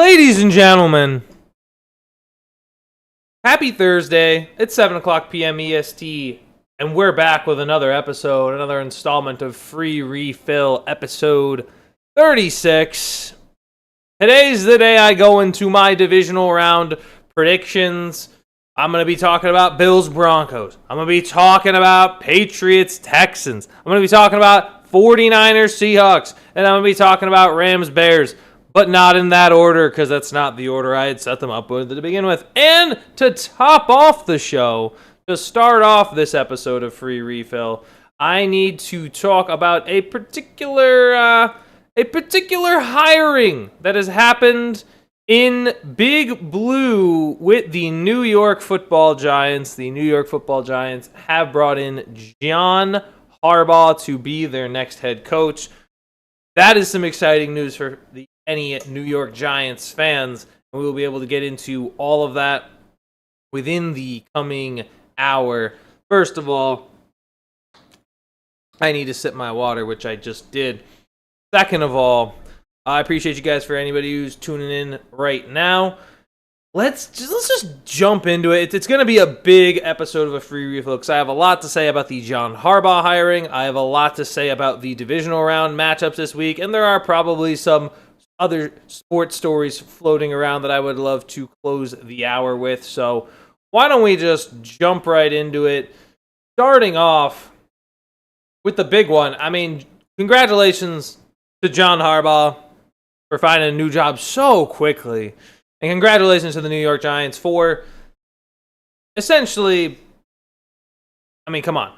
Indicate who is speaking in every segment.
Speaker 1: Ladies and gentlemen, happy Thursday. It's 7 o'clock p.m. EST, and we're back with another episode, another installment of Free Refill, episode 36. Today's the day I go into my divisional round predictions. I'm going to be talking about Bills-Broncos. I'm going to be talking about Patriots-Texans. I'm going to be talking about 49ers-Seahawks. And I'm going to be talking about Rams-Bears. But not in that order, because that's not the order I had set them up with to begin with. And to top off the show, to start off this episode of Free Refill, I need to talk about a particular hiring that has happened in Big Blue with the New York Football Giants. The New York Football Giants have brought in John Harbaugh to be their next head coach. That is some exciting news for any New York Giants fans, and we will be able to get into all of that within the coming hour. First of all, I need to sip my water, which I just did. Second of all, I appreciate you guys for anybody who's tuning in right now. Let's just jump into it. It's going to be a big episode of a Free Refill because I have a lot to say about the John Harbaugh hiring. I have a lot to say about the divisional round matchups this week, and there are probably some other sports stories floating around that I would love to close the hour with. So why don't we just jump right into it, starting off with the big one. I mean, congratulations to John Harbaugh for finding a new job so quickly. And congratulations to the New York Giants for essentially, I mean, come on.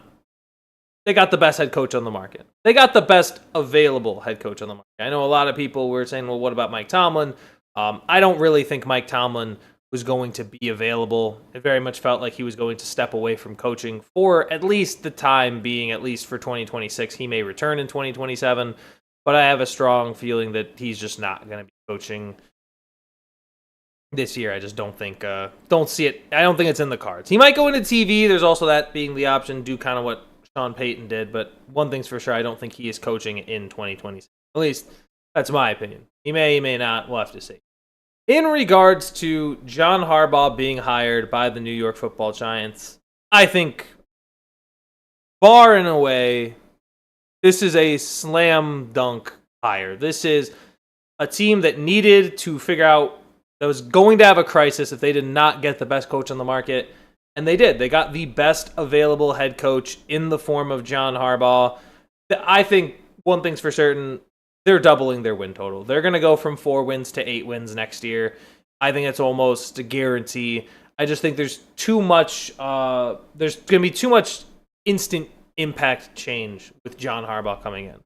Speaker 1: They got the best head coach on the market. They got the best available head coach on the market. I know a lot of people were saying, well, what about Mike Tomlin? I don't really think Mike Tomlin was going to be available. It very much felt like he was going to step away from coaching for at least the time being, at least for 2026. He may return in 2027, but I have a strong feeling that he's just not going to be coaching this year. I just don't see it. I don't think it's in the cards. He might go into TV. There's also that being the option, do kind of what Sean Payton did, but one thing's for sure, I don't think he is coaching in 2026. At least, that's my opinion. He may not. We'll have to see. In regards to John Harbaugh being hired by the New York Football Giants, I think, far and away, this is a slam dunk hire. This is a team that needed to figure out, that was going to have a crisis if they did not get the best coach on the market. And they did. They got the best available head coach in the form of John Harbaugh. I think one thing's for certain, they're doubling their win total. They're going to go from 4 wins to 8 wins next year. I think it's almost a guarantee. I just think there's too much, there's going to be too much instant impact change with John Harbaugh coming in.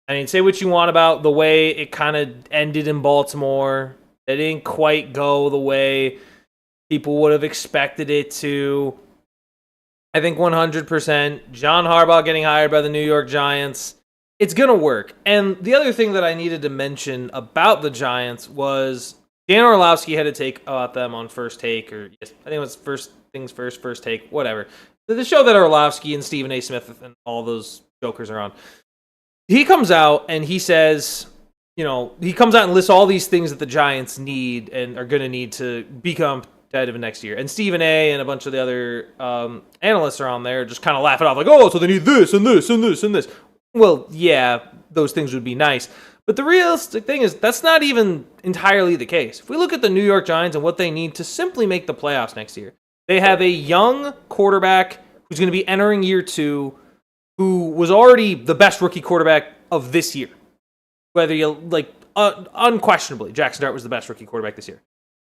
Speaker 1: I mean, say what you want about the way it kind of ended in Baltimore. It didn't quite go the way people would have expected it to. I think 100% John Harbaugh getting hired by the New York Giants, it's going to work. And the other thing that I needed to mention about the Giants was Dan Orlovsky had a take about them on First Take, or yes, I think it was First Things First, First Take, whatever. The show that Orlovsky and Stephen A. Smith and all those jokers are on. He comes out and he says, he comes out and lists all these things that the Giants need and are going to need to become competitive next year. And Stephen A. and a bunch of the other analysts are on there just kind of laugh it off like, oh, so they need this and this and this and this. Well, yeah, those things would be nice. But the realistic thing is that's not even entirely the case. If we look at the New York Giants and what they need to simply make the playoffs next year, they have a young quarterback who's going to be entering year 2, who was already the best rookie quarterback of this year. Whether you unquestionably, Jackson Dart was the best rookie quarterback this year.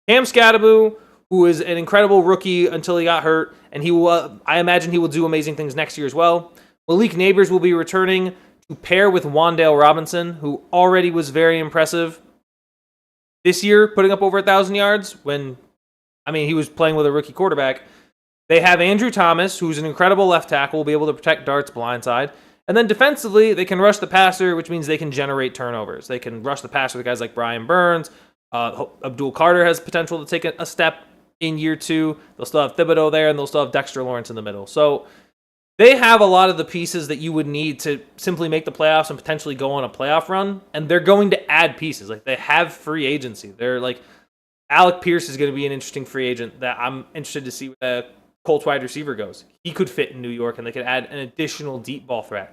Speaker 1: Cam Scatteraboo, who is an incredible rookie until he got hurt, and he will, I imagine he will do amazing things next year as well. Malik Neighbors will be returning to pair with Wan'Dale Robinson, who already was very impressive this year, putting up over 1,000 yards when, he was playing with a rookie quarterback. They have Andrew Thomas, who's an incredible left tackle, will be able to protect Dart's blindside. And then defensively, they can rush the passer, which means they can generate turnovers. They can rush the passer with guys like Brian Burns. Abdul Carter has potential to take a step in year 2. They'll still have Thibodeau there, and they'll still have Dexter Lawrence in the middle. So they have a lot of the pieces that you would need to simply make the playoffs and potentially go on a playoff run, and they're going to add pieces. Like, they have free agency. They're like, Alec Pierce is going to be an interesting free agent that I'm interested to see where the Colts wide receiver goes. He could fit in New York, and they could add an additional deep ball threat.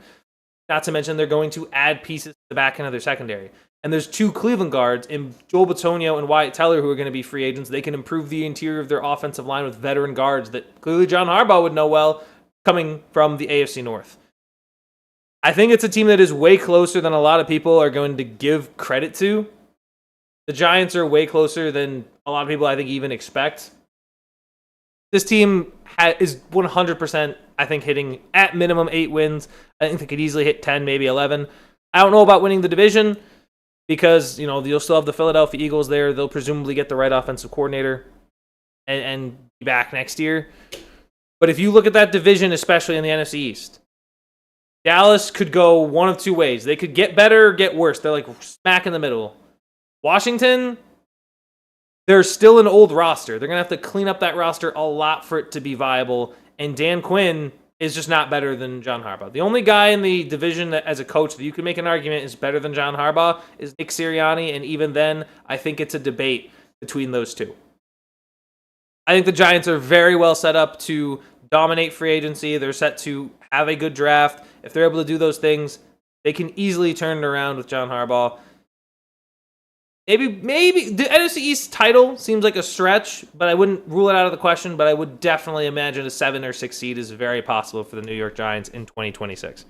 Speaker 1: Not to mention, they're going to add pieces to the back end of their secondary. And there's 2 Cleveland guards in Joel Bitonio and Wyatt Teller who are going to be free agents. They can improve the interior of their offensive line with veteran guards that clearly John Harbaugh would know well, coming from the AFC North. I think it's a team that is way closer than a lot of people are going to give credit to. The Giants are way closer than a lot of people, I think, even expect. This team is 100%, I think, hitting at minimum 8 wins. I think they could easily hit 10, maybe 11. I don't know about winning the division because, you'll still have the Philadelphia Eagles there. They'll presumably get the right offensive coordinator and be back next year. But if you look at that division, especially in the NFC East, Dallas could go one of 2 ways. They could get better or get worse. They're like smack in the middle. Washington, they're still an old roster. They're going to have to clean up that roster a lot for it to be viable. And Dan Quinn is just not better than John Harbaugh. The only guy in the division that, as a coach, that you could make an argument is better than John Harbaugh is Nick Sirianni. And even then, I think it's a debate between those 2. I think the Giants are very well set up to dominate free agency. They're set to have a good draft. If they're able to do those things, they can easily turn it around with John Harbaugh. Maybe the NFC East title seems like a stretch, but I wouldn't rule it out of the question. But I would definitely imagine a 7 or 6 seed is very possible for the New York Giants in 2026.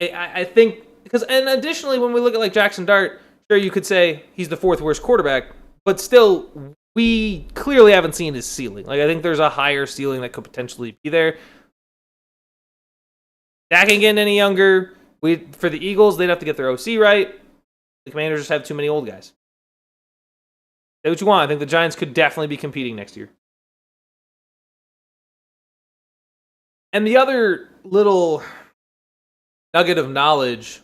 Speaker 1: I think, because, and additionally, when we look at like Jackson Dart, sure, you could say he's the 4th worst quarterback, but still, we clearly haven't seen his ceiling. Like, I think there's a higher ceiling that could potentially be there. Dak ain't getting any younger. For the Eagles, they'd have to get their OC right. The Commanders just have too many old guys. Say what you want. I think the Giants could definitely be competing next year. And the other little nugget of knowledge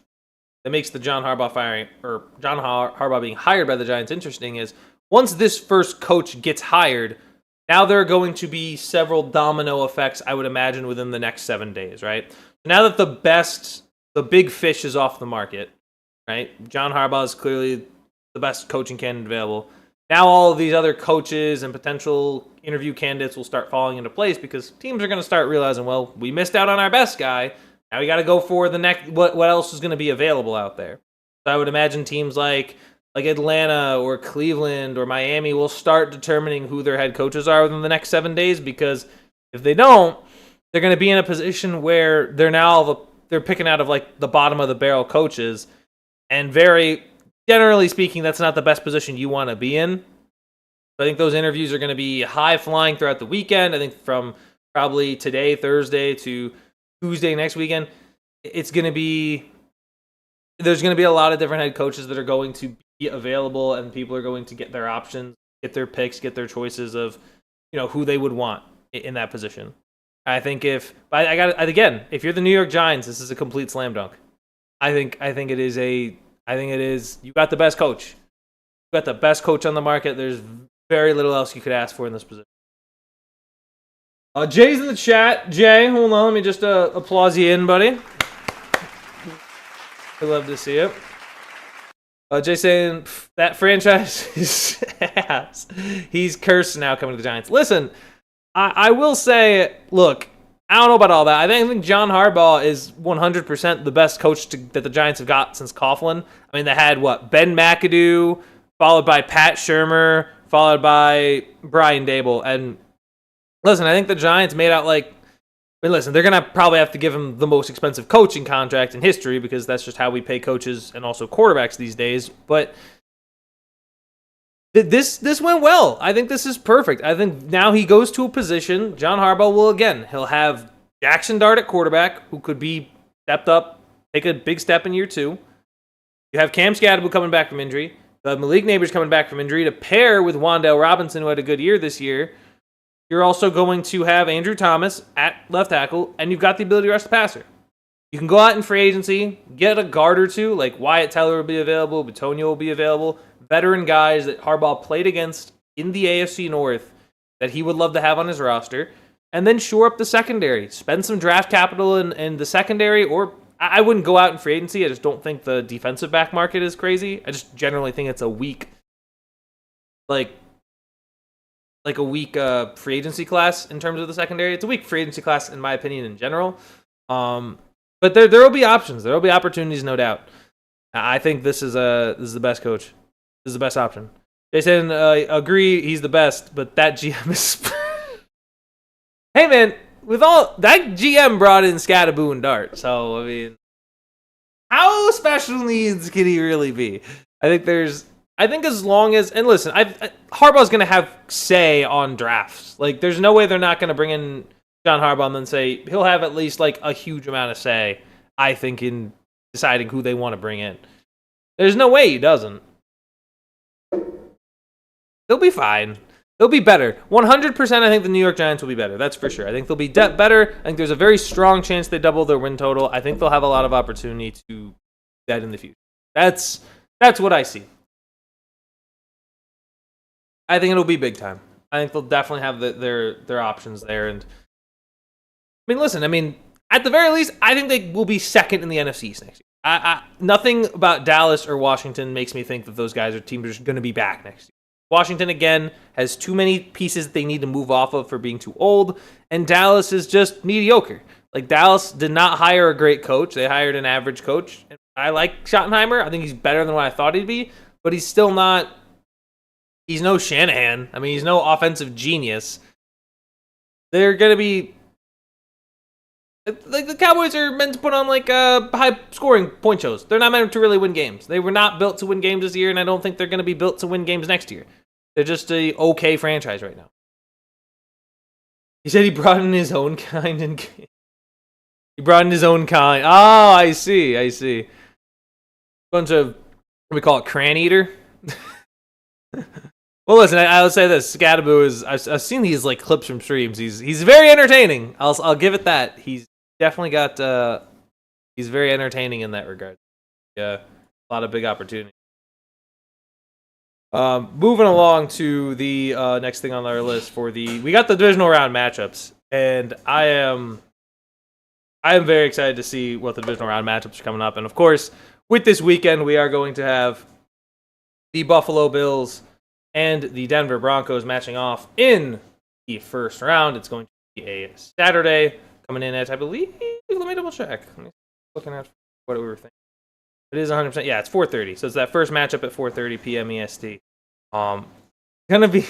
Speaker 1: that makes the John Harbaugh being hired by the Giants interesting is once this first coach gets hired, now there are going to be several domino effects, I would imagine, within the next 7 days, right? Now that the big fish is off the market, right? John Harbaugh is clearly the best coaching candidate available. Now all of these other coaches and potential interview candidates will start falling into place because teams are going to start realizing, well, we missed out on our best guy. Now we got to go for the next. What else is going to be available out there? So I would imagine teams like Atlanta or Cleveland or Miami will start determining who their head coaches are within the next 7 days, because if they don't, they're going to be in a position where they're picking out of like the bottom of the barrel coaches, and very generally speaking, that's not the best position you want to be in. I think those interviews are going to be high flying throughout the weekend. I think from probably today, Thursday, to Tuesday next weekend, there's going to be a lot of different head coaches that are going to be available, and people are going to get their options, get their picks, get their choices of who they would want in that position. I think if you're the New York Giants, this is a complete slam dunk. I think it is. You got the best coach. You got the best coach on the market. There's very little else you could ask for in this position. Jay's in the chat. Jay, hold on. Let me just applause you in, buddy. I love to see it. Jay saying that franchise is ass. He's cursed now coming to the Giants. Listen, I will say, look, I don't know about all that. I think John Harbaugh is 100% the best coach that the Giants have got since Coughlin. I mean, they had, Ben McAdoo, followed by Pat Shurmur, followed by Brian Dable. And listen, I think the Giants made out they're going to probably have to give him the most expensive coaching contract in history, because that's just how we pay coaches and also quarterbacks these days. But this went well. I think this is perfect. I think now he goes to a position, John Harbaugh he'll have Jackson Dart at quarterback, who could be stepped up, take a big step in year 2. You have Cam Scadaboo coming back from injury. You have Malik Neighbors coming back from injury to pair with Wan'Dale Robinson, who had a good year this year. You're also going to have Andrew Thomas at left tackle, and you've got the ability to rush the passer. You can go out in free agency, get a guard or two, like Wyatt Teller will be available, Bitonio will be available, veteran guys that Harbaugh played against in the AFC North that he would love to have on his roster. and then shore up the secondary. Spend some draft capital in the secondary, or I wouldn't go out in free agency. I just don't think the defensive back market is crazy. I just generally think it's a weak, like a weak free agency class in terms of the secondary. It's a weak free agency class in my opinion in general. But there will be options. There will be opportunities, no doubt. I think this is the best coach. This is the best option. Jason, agree, he's the best, but that GM is. Hey man, with all that GM brought in Scatterboo and Dart, so I mean, how special needs can he really be? I think as long as, and listen, Harbaugh's gonna have say on drafts. Like, there's no way they're not gonna bring in John Harbaugh and then say he'll have at least like a huge amount of say. I think in deciding who they want to bring in. There's no way he doesn't. They'll be fine. They'll be better. 100% I think the New York Giants will be better. That's for sure. I think they'll be better. I think there's a very strong chance they double their win total. I think they'll have a lot of opportunity to do that in the future. That's what I see. I think it'll be big time. I think they'll definitely have their options there. And I mean, listen, at the very least, I think they will be second in the NFC East next year. Nothing about Dallas or Washington makes me think that those guys are teams going to be back next year. Washington, again, has too many pieces that they need to move off of for being too old, and Dallas is just mediocre. Like, Dallas did not hire a great coach. They hired an average coach. I like Schottenheimer. I think he's better than what I thought he'd be, but he's still not... He's no Shanahan. He's no offensive genius. They're going to be... Like, the Cowboys are meant to put on, high-scoring point shows. They're not meant to really win games. They were not built to win games this year, and I don't think they're going to be built to win games next year. They're just a okay franchise right now. He said he brought in his own kind. He brought in his own kind. Oh, I see. Bunch of, what do we call it, cran eater? Well, listen, I'll say this. Scatterboo is, I've seen these clips from streams. He's very entertaining. I'll give it that. He's definitely got, he's very entertaining in that regard. Yeah, a lot of big opportunities. Moving along to the next thing on our list we got the divisional round matchups, and I am very excited to see what the divisional round matchups are coming up. And of course, with this weekend, we are going to have the Buffalo Bills and the Denver Broncos matching off in the first round. It's going to be a Saturday, coming in at, I believe, let me double check. Looking at what we were thinking. It is 100%. Yeah, it's 4:30. So it's that first matchup at 4:30 p.m. EST. Gonna be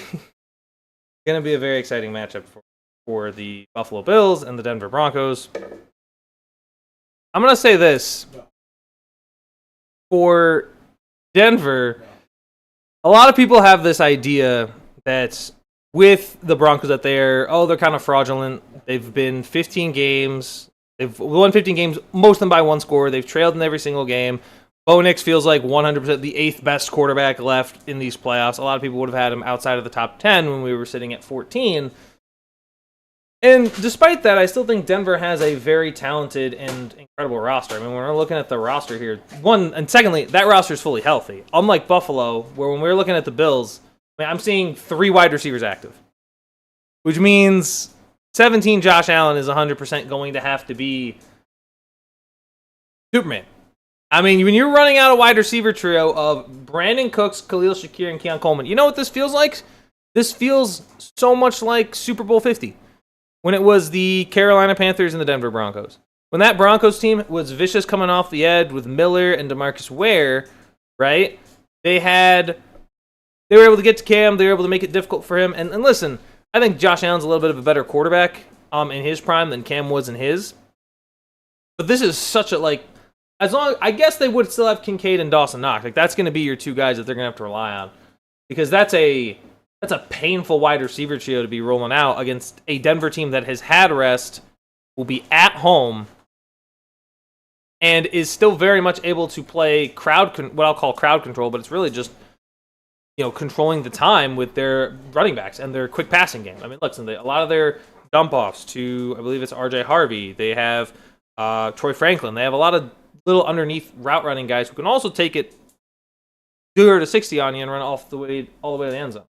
Speaker 1: a very exciting matchup for the Buffalo Bills and the Denver Broncos. I'm gonna say this for Denver. A lot of people have this idea that with the Broncos that they're kind of fraudulent. They've been 15 games. They've won 15 games, most of them by one score. They've trailed in every single game. Bo Nix feels like 100% the 8th best quarterback left in these playoffs. A lot of people would have had him outside of the top 10 when we were sitting at 14. And despite that, I still think Denver has a very talented and incredible roster. When we're looking at the roster here, secondly, that roster is fully healthy. Unlike Buffalo, where when we're looking at the Bills, I'm seeing 3 wide receivers active, which means 17 Josh Allen is 100% going to have to be Superman. When you're running out a wide receiver trio of Brandon Cooks, Khalil Shakir, and Keon Coleman, you know what this feels like? This feels so much like Super Bowl 50, when it was the Carolina Panthers and the Denver Broncos. When that Broncos team was vicious coming off the edge with Miller and DeMarcus Ware, right? They were able to get to Cam. They were able to make it difficult for him. And listen, I think Josh Allen's a little bit of a better quarterback in his prime than Cam was in his. But this is such a, I guess they would still have Kincaid and Dawson Knox. That's going to be your 2 guys that they're going to have to rely on. Because that's a painful wide receiver trio to be rolling out against a Denver team that has had rest, will be at home, and is still very much able to play what I'll call crowd control, but it's really just controlling the time with their running backs and their quick passing game. Listen, a lot of their dump offs to, I believe it's R.J. Harvey. They have Troy Franklin. They have a lot of little underneath route running guys who can also take it 0 to 60 on you and run all the way to the end zone.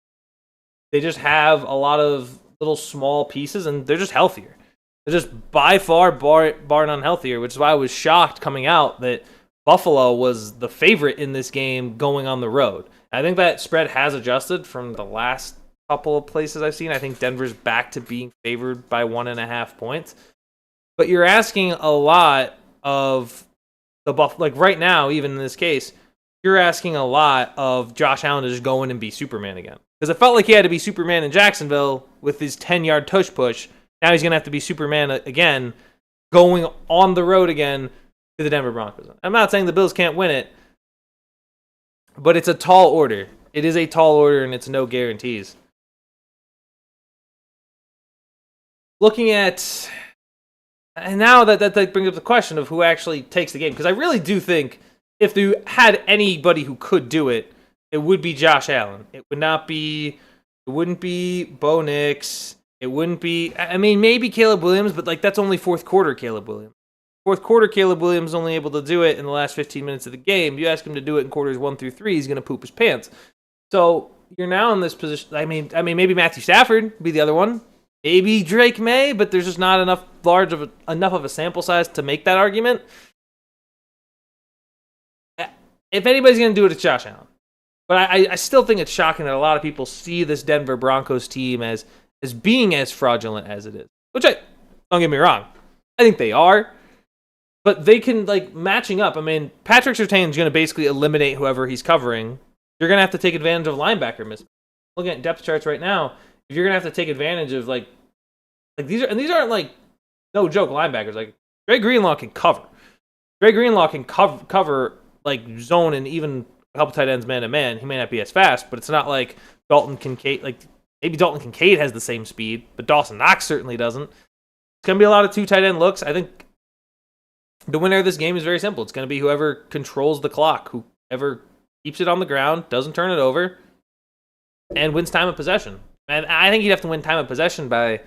Speaker 1: They just have a lot of little small pieces, and they're just healthier. They're just by far, bar none, healthier, which is why I was shocked coming out that Buffalo was the favorite in this game going on the road. I think that spread has adjusted from the last couple of places I've seen. I think Denver's back to being favored by 1.5 points. But you're asking a lot of the Buffalo. Like right now, even in this case, you're asking a lot of Josh Allen to just go in and be Superman again. Because it felt like he had to be Superman in Jacksonville with his 10-yard tush push. Now he's going to have to be Superman again, going on the road again to the Denver Broncos. I'm not saying the Bills can't win it, but it's a tall order. It is a tall order, and it's no guarantees. Looking at... And now that brings up the question of who actually takes the game. Because I really do think if you had anybody who could do it, it would be Josh Allen. It wouldn't be Bo Nix. It wouldn't be, I mean, maybe Caleb Williams, but like that's only fourth quarter Caleb Williams. Fourth quarter Caleb Williams is only able to do it in the last 15 minutes of the game. You ask him to do it in quarters 1 through 3, he's going to poop his pants. So you're now in this position. I mean, maybe Matthew Stafford would be the other one. Maybe Drake May, but there's just not enough of a sample size to make that argument. If anybody's going to do it, it's Josh Allen. But I still think it's shocking that a lot of people see this Denver Broncos team as being as fraudulent as it is. Which don't get me wrong, I think they are. But they can, like, matching up. I mean, Patrick Surtain's going to basically eliminate whoever he's covering. You're going to have to take advantage of linebacker mismatch. Looking at depth charts right now, if you're going to have to take advantage of, like these aren't, like, no joke linebackers. Like, Dre Greenlaw can cover. Dre Greenlaw can cover, like, zone and even a couple tight ends man-to-man. He may not be as fast, but it's not like Dalton Kincaid. Like, maybe Dalton Kincaid has the same speed, but Dawson Knox certainly doesn't. It's going to be a lot of 2 tight end looks. I think the winner of this game is very simple. It's going to be whoever controls the clock, whoever keeps it on the ground, doesn't turn it over, and wins time of possession. And I think you'd have to win time of possession by,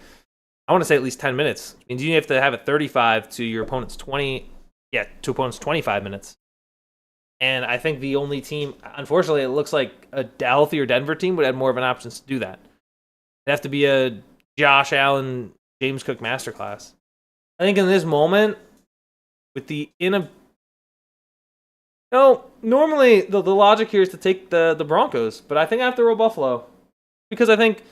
Speaker 1: I want to say, at least 10 minutes. It means you have to have it 35 to your opponent's 25 minutes. And I think the only team, unfortunately, it looks like a healthier Denver team would have more of an option to do that. It'd have to be a Josh Allen, James Cook masterclass. I think in this moment, with normally the logic here is to take the Broncos, but I think I have to roll Buffalo. Because I think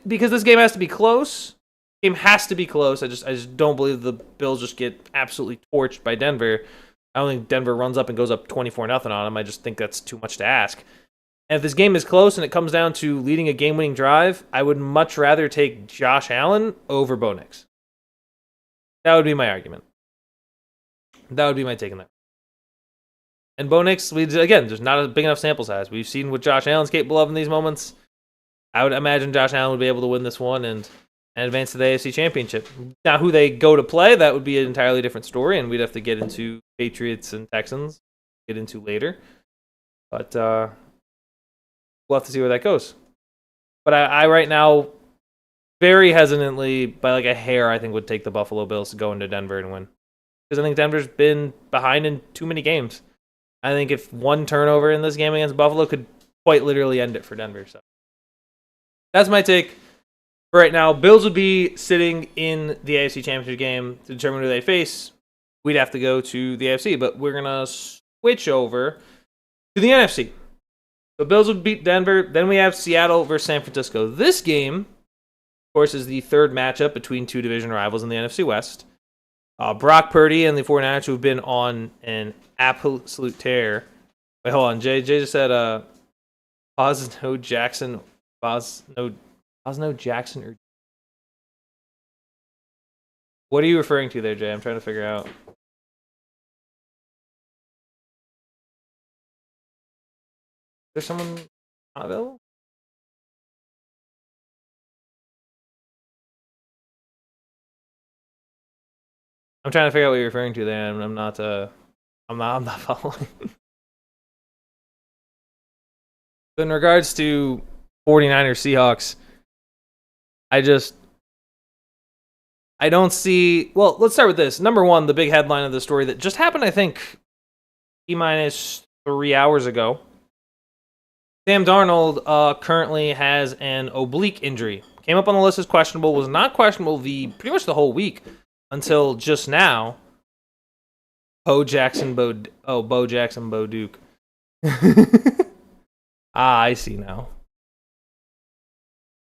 Speaker 1: because this game has to be close. Game has to be close. I just don't believe the Bills just get absolutely torched by Denver. I don't think Denver runs up and goes up 24-0 on them. I just think that's too much to ask. And if this game is close and it comes down to leading a game-winning drive, I would much rather take Josh Allen over Bo Nix. That would be my argument. That would be my take on that. And Bo Nix, again, there's not a big enough sample size. We've seen what Josh Allen's capable of in these moments. I would imagine Josh Allen would be able to win this one and advance to the AFC Championship. Now, who they go to play, that would be an entirely different story, and we'd have to get into Patriots and Texans, get into later. But we'll have to see where that goes. But I right now, very hesitantly, by like a hair, I think would take the Buffalo Bills to go into Denver and win. Because I think Denver's been behind in too many games. I think if one turnover in this game against Buffalo could quite literally end it for Denver. So that's my take. Right now, Bills would be sitting in the AFC Championship game to determine who they face. We'd have to go to the AFC, but we're going to switch over to the NFC. So Bills would beat Denver. Then we have Seattle versus San Francisco. This game, of course, is the third matchup between 2 division rivals in the NFC West. Brock Purdy and the 49ers, who have been on an absolute tear. Wait, hold on. Jay just said, Bosno Jackson. Bosno Jackson. Or what are you referring to there, Jay? I'm trying to figure out. Is there someone not available? I'm trying to figure out what you're referring to there. I'm not following. In regards to 49ers Seahawks, I don't see. Well, let's start with this. Number one, the big headline of the story that just happened, I think, T-3 hours ago. Sam Darnold currently has an oblique injury Came up on the list as questionable. Was not questionable pretty much the whole week until just now. Bo Jackson, Bo Duke. I see now.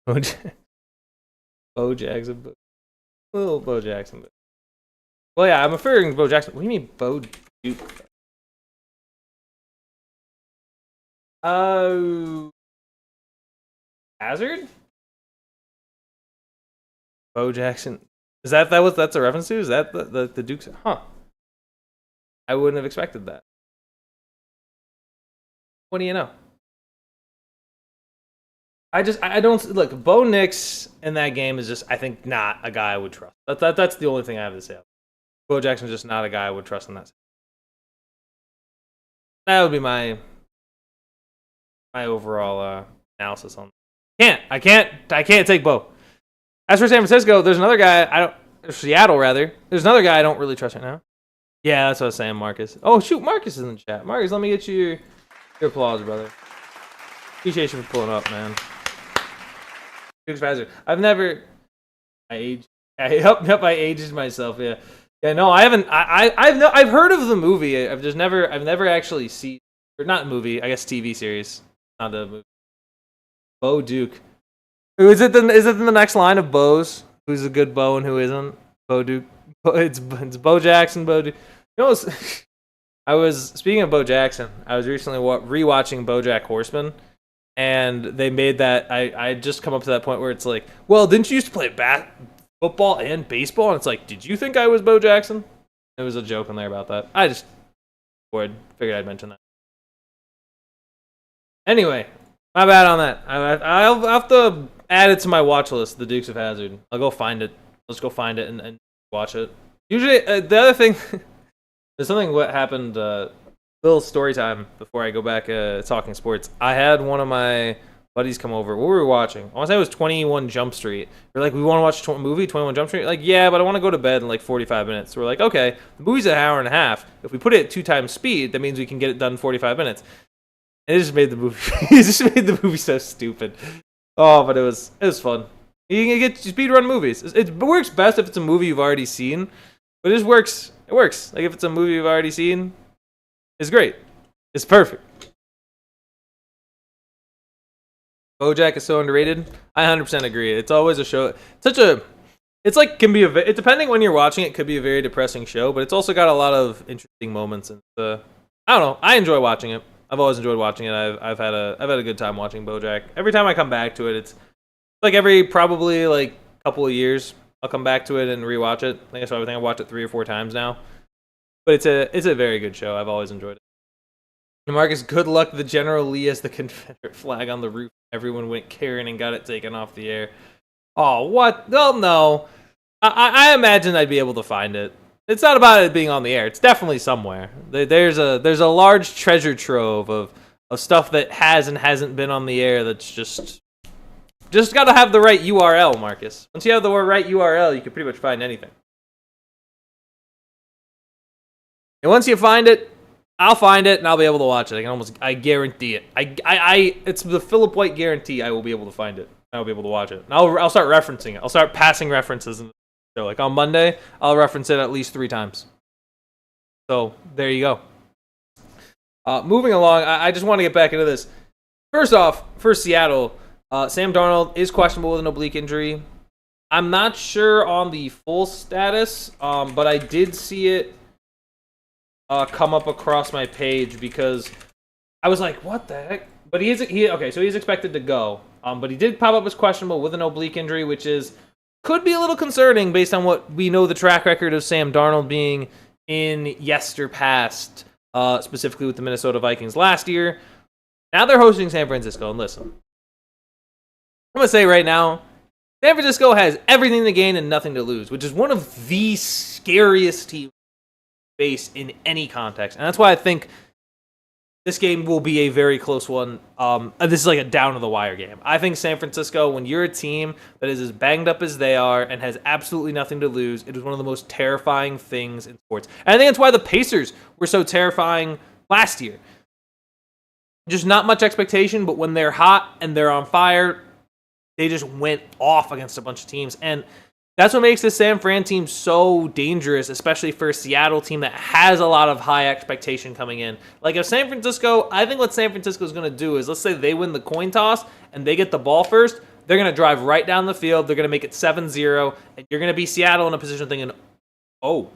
Speaker 1: Bo Jackson, Bo Jackson. Well, yeah, I'm referring to Bo Jackson. What do you mean, Bo Duke? Hazard? Bo Jackson. Is that's a reference to? Is that the Duke's? Huh. I wouldn't have expected that. What do you know? I don't look. Bo Nix in that game is just, I think, not a guy I would trust. That's the only thing I have to say. Bo Jackson's just not a guy I would trust in that. That would be my overall analysis on. I can't take Bo. As for San Francisco, there's another guy Seattle rather. There's another guy I don't really trust right now. Yeah, that's what I was saying, Marcus. Oh shoot, Marcus is in the chat. Marcus, let me get you your applause, brother. Appreciate you for pulling up, man. Duke's Hazard. I aged myself. Yeah. No, I haven't. I've heard of the movie. I've never actually seen, or not movie. I guess TV series, not the movie. Bo Duke. Is it in the next line of Bo's? Who's a good Bo and who isn't? Bo Duke. It's Bo Jackson. Bo Duke. You know, I was speaking of Bo Jackson. I was recently rewatching BoJack Horseman. And they made that. I just come up to that point where it's like, well, didn't you used to play football and baseball? And it's like, did you think I was Bo Jackson? There was a joke in there about that. I just figured I'd mention that. Anyway, my bad on that. I'll have to add it to my watch list, the Dukes of Hazzard. I'll go find it. Let's go find it and watch it. Usually, the other thing, there's something what happened. Little story time before I go back talking sports. I had one of my buddies come over. What were we watching? I want to say it was 21 Jump Street. We're like, we want to watch a movie, 21 Jump Street? Like, yeah, but I want to go to bed in like 45 minutes. So we're like, okay, the movie's an hour and a half. If we put it at 2 times speed, that means we can get it done in 45 minutes. And it just made the movie so stupid. Oh, but it was fun. You can get speed run movies. It works best if it's a movie you've already seen, but it just works. It works. Like if it's a movie you've already seen, it's great. It's perfect. BoJack is so underrated. I 100% agree. It's always a show. It's like can be depending when you're watching it, could be a very depressing show, but it's also got a lot of interesting moments. And I don't know. I enjoy watching it. I've always enjoyed watching it. I've had a good time watching BoJack. Every time I come back to it, it's like every probably like couple of years, I'll come back to it and rewatch it. I think I've watched it 3 or 4 times now. But it's a very good show. I've always enjoyed it. And Marcus, good luck. The General Lee has the Confederate flag on the roof. Everyone went carrying and got it taken off the air. Oh, what? Well, no. I imagine I'd be able to find it. It's not about it being on the air. It's definitely somewhere. There's a large treasure trove of stuff that has and hasn't been on the air. That's just got to have the right URL, Marcus. Once you have the right URL, you can pretty much find anything. And once you find it, I'll find it and I'll be able to watch it. I guarantee it. It's the Philip White guarantee. I will be able to find it. I will be able to watch it. And I'll start referencing it. I'll start passing references in the show. Like on Monday, I'll reference it at least 3 times. So there you go. Moving along, I just want to get back into this. First off, for Seattle, Sam Darnold is questionable with an oblique injury. I'm not sure on the full status, but I did see it come up across my page because I was like, what the heck? But he is expected to go. But he did pop up as questionable with an oblique injury, which could be a little concerning based on what we know the track record of Sam Darnold being in past, specifically with the Minnesota Vikings last year. Now they're hosting San Francisco, and listen. I'm going to say right now, San Francisco has everything to gain and nothing to lose, which is one of the scariest teams face in any context. And that's why I think this game will be a very close one. This is like a down-to-the-wire game. I think San Francisco, when you're a team that is as banged up as they are and has absolutely nothing to lose, it is one of the most terrifying things in sports. And I think that's why the Pacers were so terrifying last year. Just not much expectation, but when they're hot and they're on fire, they just went off against a bunch of teams. And that's what makes this San Fran team so dangerous, especially for a Seattle team that has a lot of high expectation coming in. Like if San Francisco, I think what San Francisco is going to do is, let's say they win the coin toss and they get the ball first, they're going to drive right down the field, they're going to make it 7-0, and you're going to be Seattle in a position thinking, oh,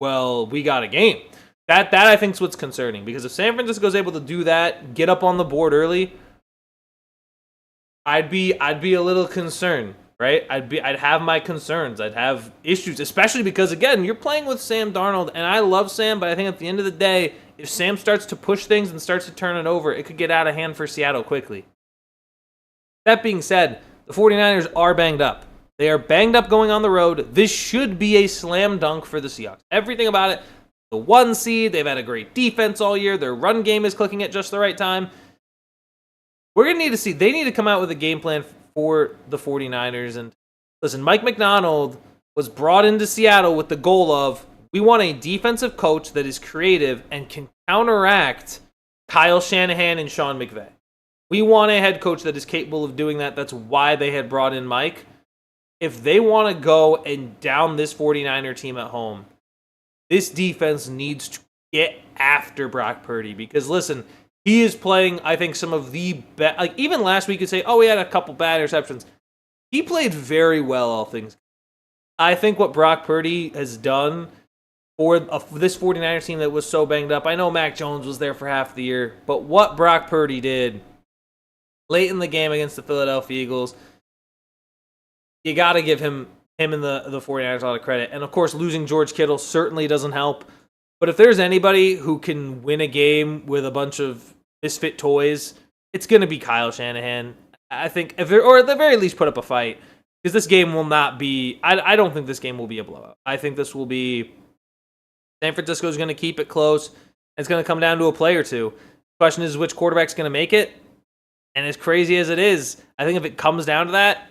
Speaker 1: well, we got a game. That I think is what's concerning, because if San Francisco is able to do that, get up on the board early, I'd be a little concerned. Right, I'd have my concerns. I'd have issues, especially because, again, you're playing with Sam Darnold, and I love Sam, but I think at the end of the day, if Sam starts to push things and starts to turn it over, it could get out of hand for Seattle quickly. That being said, the 49ers are banged up. They are banged up going on the road. This should be a slam dunk for the Seahawks. Everything about it, the 1 seed, they've had a great defense all year. Their run game is clicking at just the right time. We're going to need to see. They need to come out with a game plan for the 49ers. And listen, Mike McDonald was brought into Seattle with the goal of, we want a defensive coach that is creative and can counteract Kyle Shanahan and Sean McVay. We want a head coach that is capable of doing that. That's why they had brought in Mike. If they want to go and down this 49er team at home, this defense needs to get after Brock Purdy. Because listen, he is playing, I think, some of the best. Like, even last week, you could say, oh, he had a couple bad interceptions. He played very well, all things. I think what Brock Purdy has done for this 49ers team that was so banged up, I know Mac Jones was there for half the year, but what Brock Purdy did late in the game against the Philadelphia Eagles, you got to give him and the 49ers a lot of credit. And, of course, losing George Kittle certainly doesn't help. But if there's anybody who can win a game with a bunch of misfit toys, it's going to be Kyle Shanahan. I think, or at the very least, put up a fight. Because this game will not be, I don't think this game will be a blowout. I think this will be, San Francisco is going to keep it close. It's going to come down to a play or two. The question is which quarterback's going to make it. And as crazy as it is, I think if it comes down to that,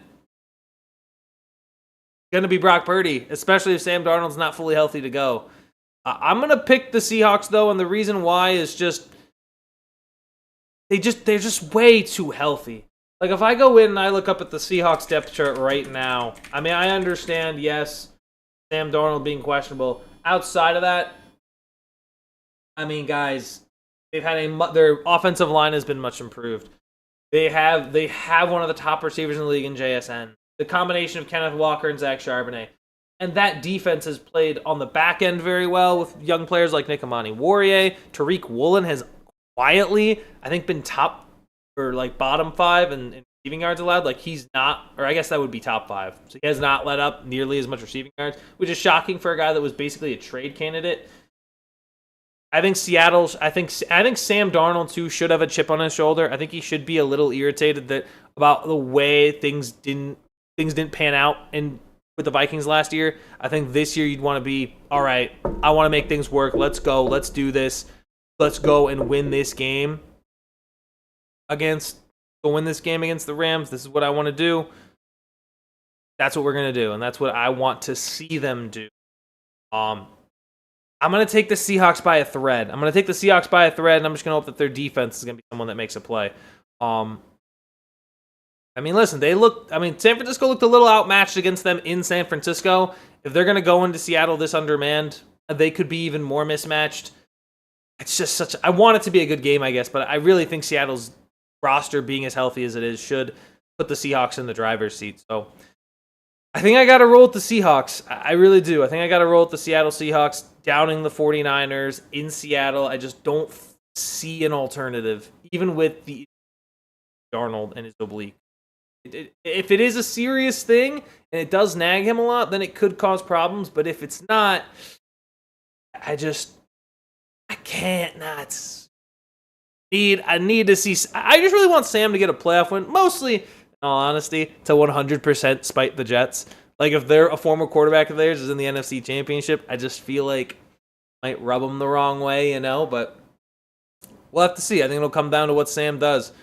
Speaker 1: it's going to be Brock Purdy, especially if Sam Darnold's not fully healthy to go. I'm going to pick the Seahawks, though, and the reason why is just they're just way too healthy. Like, if I go in and I look up at the Seahawks depth chart right now, I mean, I understand, yes, Sam Darnold being questionable. Outside of that, I mean, guys, they've had their offensive line has been much improved. They have one of the top receivers in the league in JSN. The combination of Kenneth Walker and Zach Charbonnet. And that defense has played on the back end very well with young players like Nick Amani-Warrior. Tariq Woolen has quietly, I think, been top or like bottom 5 in receiving yards allowed. Like, he's not, or I guess that would be top 5. So he has not let up nearly as much receiving yards, which is shocking for a guy that was basically a trade candidate. I think I think Sam Darnold too should have a chip on his shoulder. I think he should be a little irritated about the way things didn't pan out with the Vikings last year. I think this year you'd want to be, all right, I want to make things work. Let's go. Let's do this. Let's go and win this game against the Rams. This is what I want to do. That's what we're going to do, and that's what I want to see them do. I'm going to take the Seahawks by a thread. And I'm just going to hope that their defense is going to be someone that makes a play. I mean, listen, San Francisco looked a little outmatched against them in San Francisco. If they're going to go into Seattle this undermanned, they could be even more mismatched. It's just I want it to be a good game, I guess, but I really think Seattle's roster being as healthy as it is should put the Seahawks in the driver's seat. So I think I got to roll with the Seahawks. I really do. I think I got to roll with the Seattle Seahawks, downing the 49ers in Seattle. I just don't see an alternative, even with the Darnold and his oblique. If it is a serious thing and it does nag him a lot, then it could cause problems. But if it's not, I can't not. I need to see. I just really want Sam to get a playoff win. Mostly, in all honesty, to 100% spite the Jets. Like, if they're a former quarterback of theirs is in the NFC Championship, I just feel like it might rub them the wrong way, But we'll have to see. I think it'll come down to what Sam does.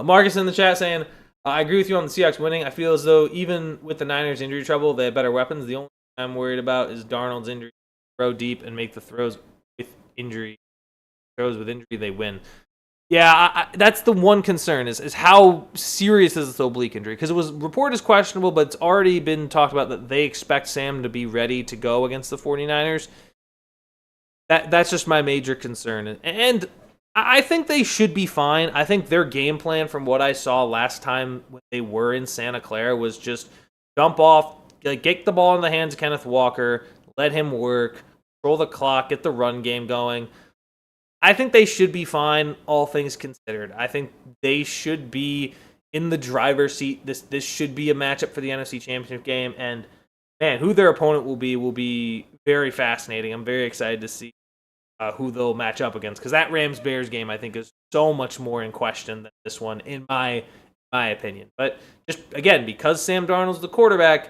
Speaker 1: Marcus in the chat saying, I agree with you on the Seahawks winning. I feel as though even with the Niners' injury trouble, they have better weapons. The only thing I'm worried about is Darnold's injury. Throw deep and make the throws with injury. Throws with injury, they win. Yeah, that's the one concern is how serious is this oblique injury? Because it was reported as questionable, but it's already been talked about that they expect Sam to be ready to go against the 49ers. That's just my major concern. And I think they should be fine. I think their game plan from what I saw last time when they were in Santa Clara was just dump off, get the ball in the hands of Kenneth Walker, let him work, control the clock, get the run game going. I think they should be fine, all things considered. I think they should be in the driver's seat. This should be a matchup for the NFC Championship game. And, man, who their opponent will be very fascinating. I'm very excited to see who they'll match up against. Because that Rams-Bears game, I think, is so much more in question than this one, in my opinion. But just, again, because Sam Darnold's the quarterback,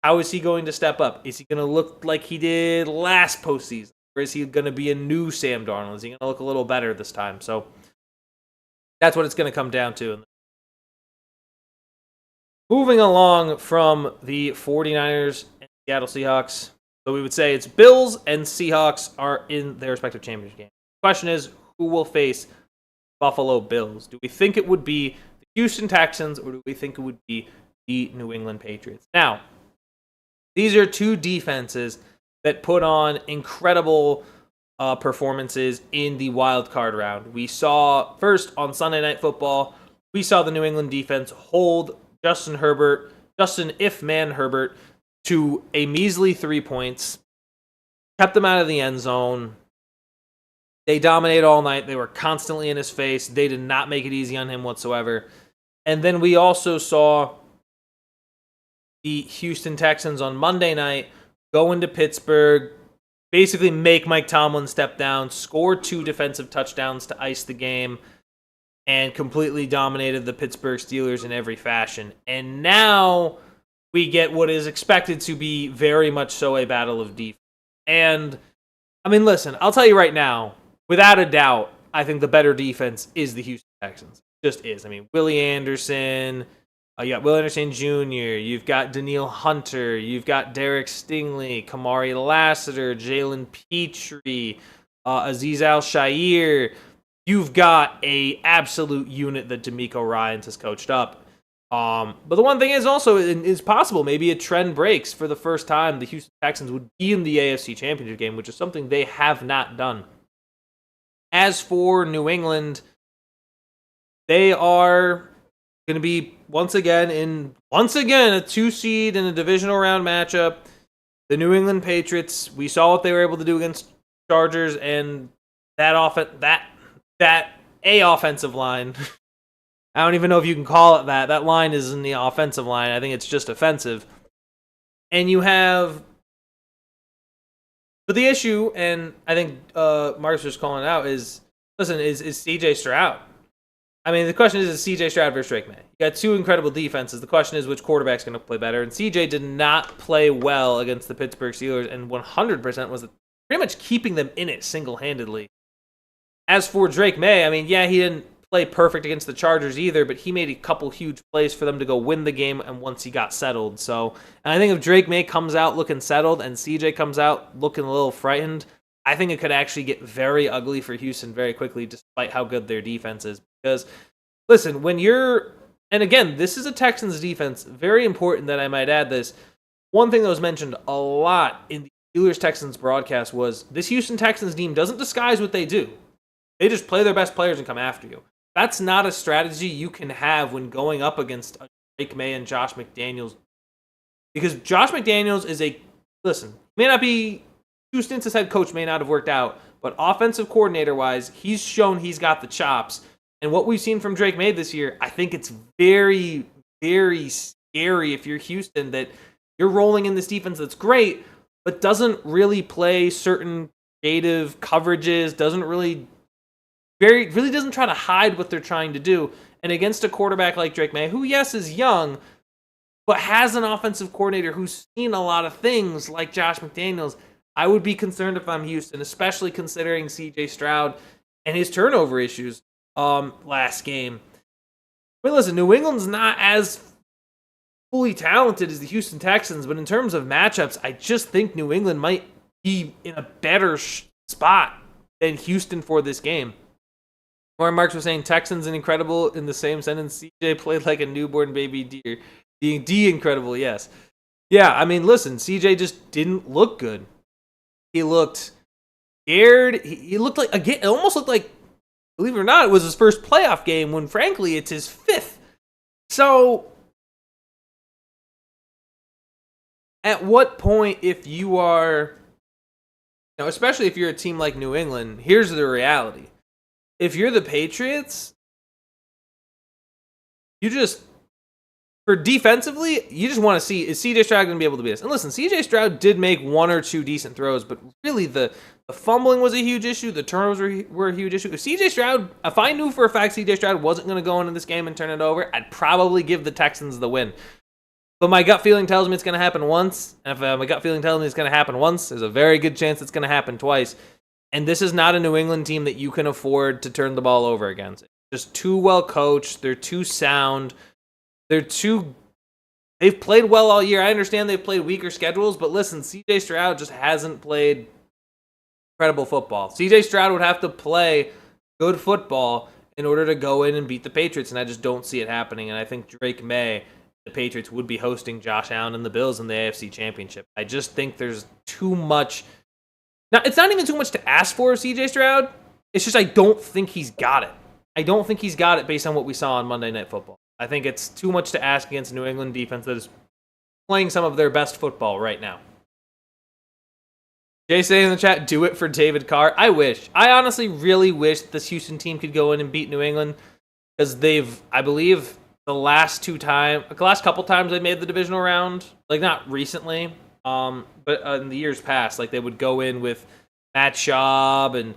Speaker 1: how is he going to step up? Is he going to look like he did last postseason? Or is he going to be a new Sam Darnold? Is he going to look a little better this time? So that's what it's going to come down to. Moving along from the 49ers and Seattle Seahawks. So we would say it's Bills and Seahawks are in their respective championship games. The question is, who will face Buffalo Bills? Do we think it would be the Houston Texans or do we think it would be the New England Patriots? Now, these are two defenses that put on incredible performances in the wild card round. We saw, first on Sunday Night Football, we saw the New England defense hold Justin Herbert to a measly 3 points, kept them out of the end zone. They dominated all night. They were constantly in his face. They did not make it easy on him whatsoever. And then we also saw the Houston Texans on Monday night go into Pittsburgh, basically make Mike Tomlin step down, score 2 defensive touchdowns to ice the game, and completely dominated the Pittsburgh Steelers in every fashion. And now we get what is expected to be very much so a battle of defense. And, I mean, listen, I'll tell you right now, without a doubt, I think the better defense is the Houston Texans. It just is. I mean, Willie Anderson, you got Will Anderson Jr., you've got Daniil Hunter, you've got Derek Stingley, Kamari Lassiter, Jalen Petrie, Azeez Al-Shaair. You've got a absolute unit that DeMeco Ryans has coached up. But the one thing is also, it's possible maybe a trend breaks for the first time. The Houston Texans would be in the AFC Championship game, which is something they have not done. As for New England, they are going to be once again a 2 seed in a divisional round matchup. The New England Patriots, we saw what they were able to do against Chargers, and that offensive line. I don't even know if you can call it that. That line is in the offensive line. I think it's just offensive. And you have, but the issue, and I think Marcus was calling it out, is CJ Stroud. I mean, the question is CJ Stroud versus Drake May. You got 2 incredible defenses. The question is which quarterback's going to play better. And CJ did not play well against the Pittsburgh Steelers, and 100% was pretty much keeping them in it single-handedly. As for Drake May, I mean, yeah, he didn't play perfect against the Chargers either, but he made a couple huge plays for them to go win the game and once he got settled. So, and I think if Drake May comes out looking settled and CJ comes out looking a little frightened, I think it could actually get very ugly for Houston very quickly, despite how good their defense is. Because, listen, and again, this is a Texans defense, very important that I might add this. One thing that was mentioned a lot in the Steelers-Texans broadcast was this Houston Texans team doesn't disguise what they do. They just play their best players and come after you. That's not a strategy you can have when going up against Drake May and Josh McDaniels. Because Josh McDaniels may not be, Houston's head coach may not have worked out, but offensive coordinator-wise, he's shown he's got the chops. And what we've seen from Drake May this year, I think it's very, very scary if you're Houston that you're rolling in this defense that's great, but doesn't really play certain creative coverages, really doesn't try to hide what they're trying to do. And against a quarterback like Drake May, who, yes, is young, but has an offensive coordinator who's seen a lot of things like Josh McDaniels, I would be concerned if I'm Houston, especially considering CJ Stroud and his turnover issues last game. But listen, New England's not as fully talented as the Houston Texans, but in terms of matchups, I just think New England might be in a better spot than Houston for this game. Warren Marks was saying Texans and incredible in the same sentence. CJ played like a newborn baby deer. D incredible, yes. Yeah, I mean, listen, CJ just didn't look good. He looked scared. He looked like, again, it almost looked like, believe it or not, it was his first playoff game when, frankly, it's his fifth. So, at what point, if you are, especially if you're a team like New England, here's the reality. If you're the Patriots, you just, for defensively, you just want to see, is CJ Stroud going to be able to be this? And listen, CJ Stroud did make one or two decent throws, but really the fumbling was a huge issue. The turnovers were a huge issue. If CJ Stroud, if I knew for a fact CJ Stroud wasn't going to go into this game and turn it over, I'd probably give the Texans the win. But my gut feeling tells me it's going to happen once. And if my gut feeling tells me it's going to happen once, there's a very good chance it's going to happen twice. And this is not a New England team that you can afford to turn the ball over against. It's just too well coached. They're too sound. They've played well all year. I understand they've played weaker schedules, but listen, CJ Stroud just hasn't played incredible football. CJ Stroud would have to play good football in order to go in and beat the Patriots, and I just don't see it happening. And I think Drake May, the Patriots, would be hosting Josh Allen and the Bills in the AFC Championship. I just think there's too much. Now, it's not even too much to ask for CJ Stroud. It's just I don't think he's got it. I don't think he's got it based on what we saw on Monday Night Football. I think it's too much to ask against a New England defense that is playing some of their best football right now. Jay saying in the chat, do it for David Carr. I wish. I honestly really wish this Houston team could go in and beat New England because I believe, the last couple times they made the divisional round, like not recently, but in the years past, like they would go in with Matt Schaub and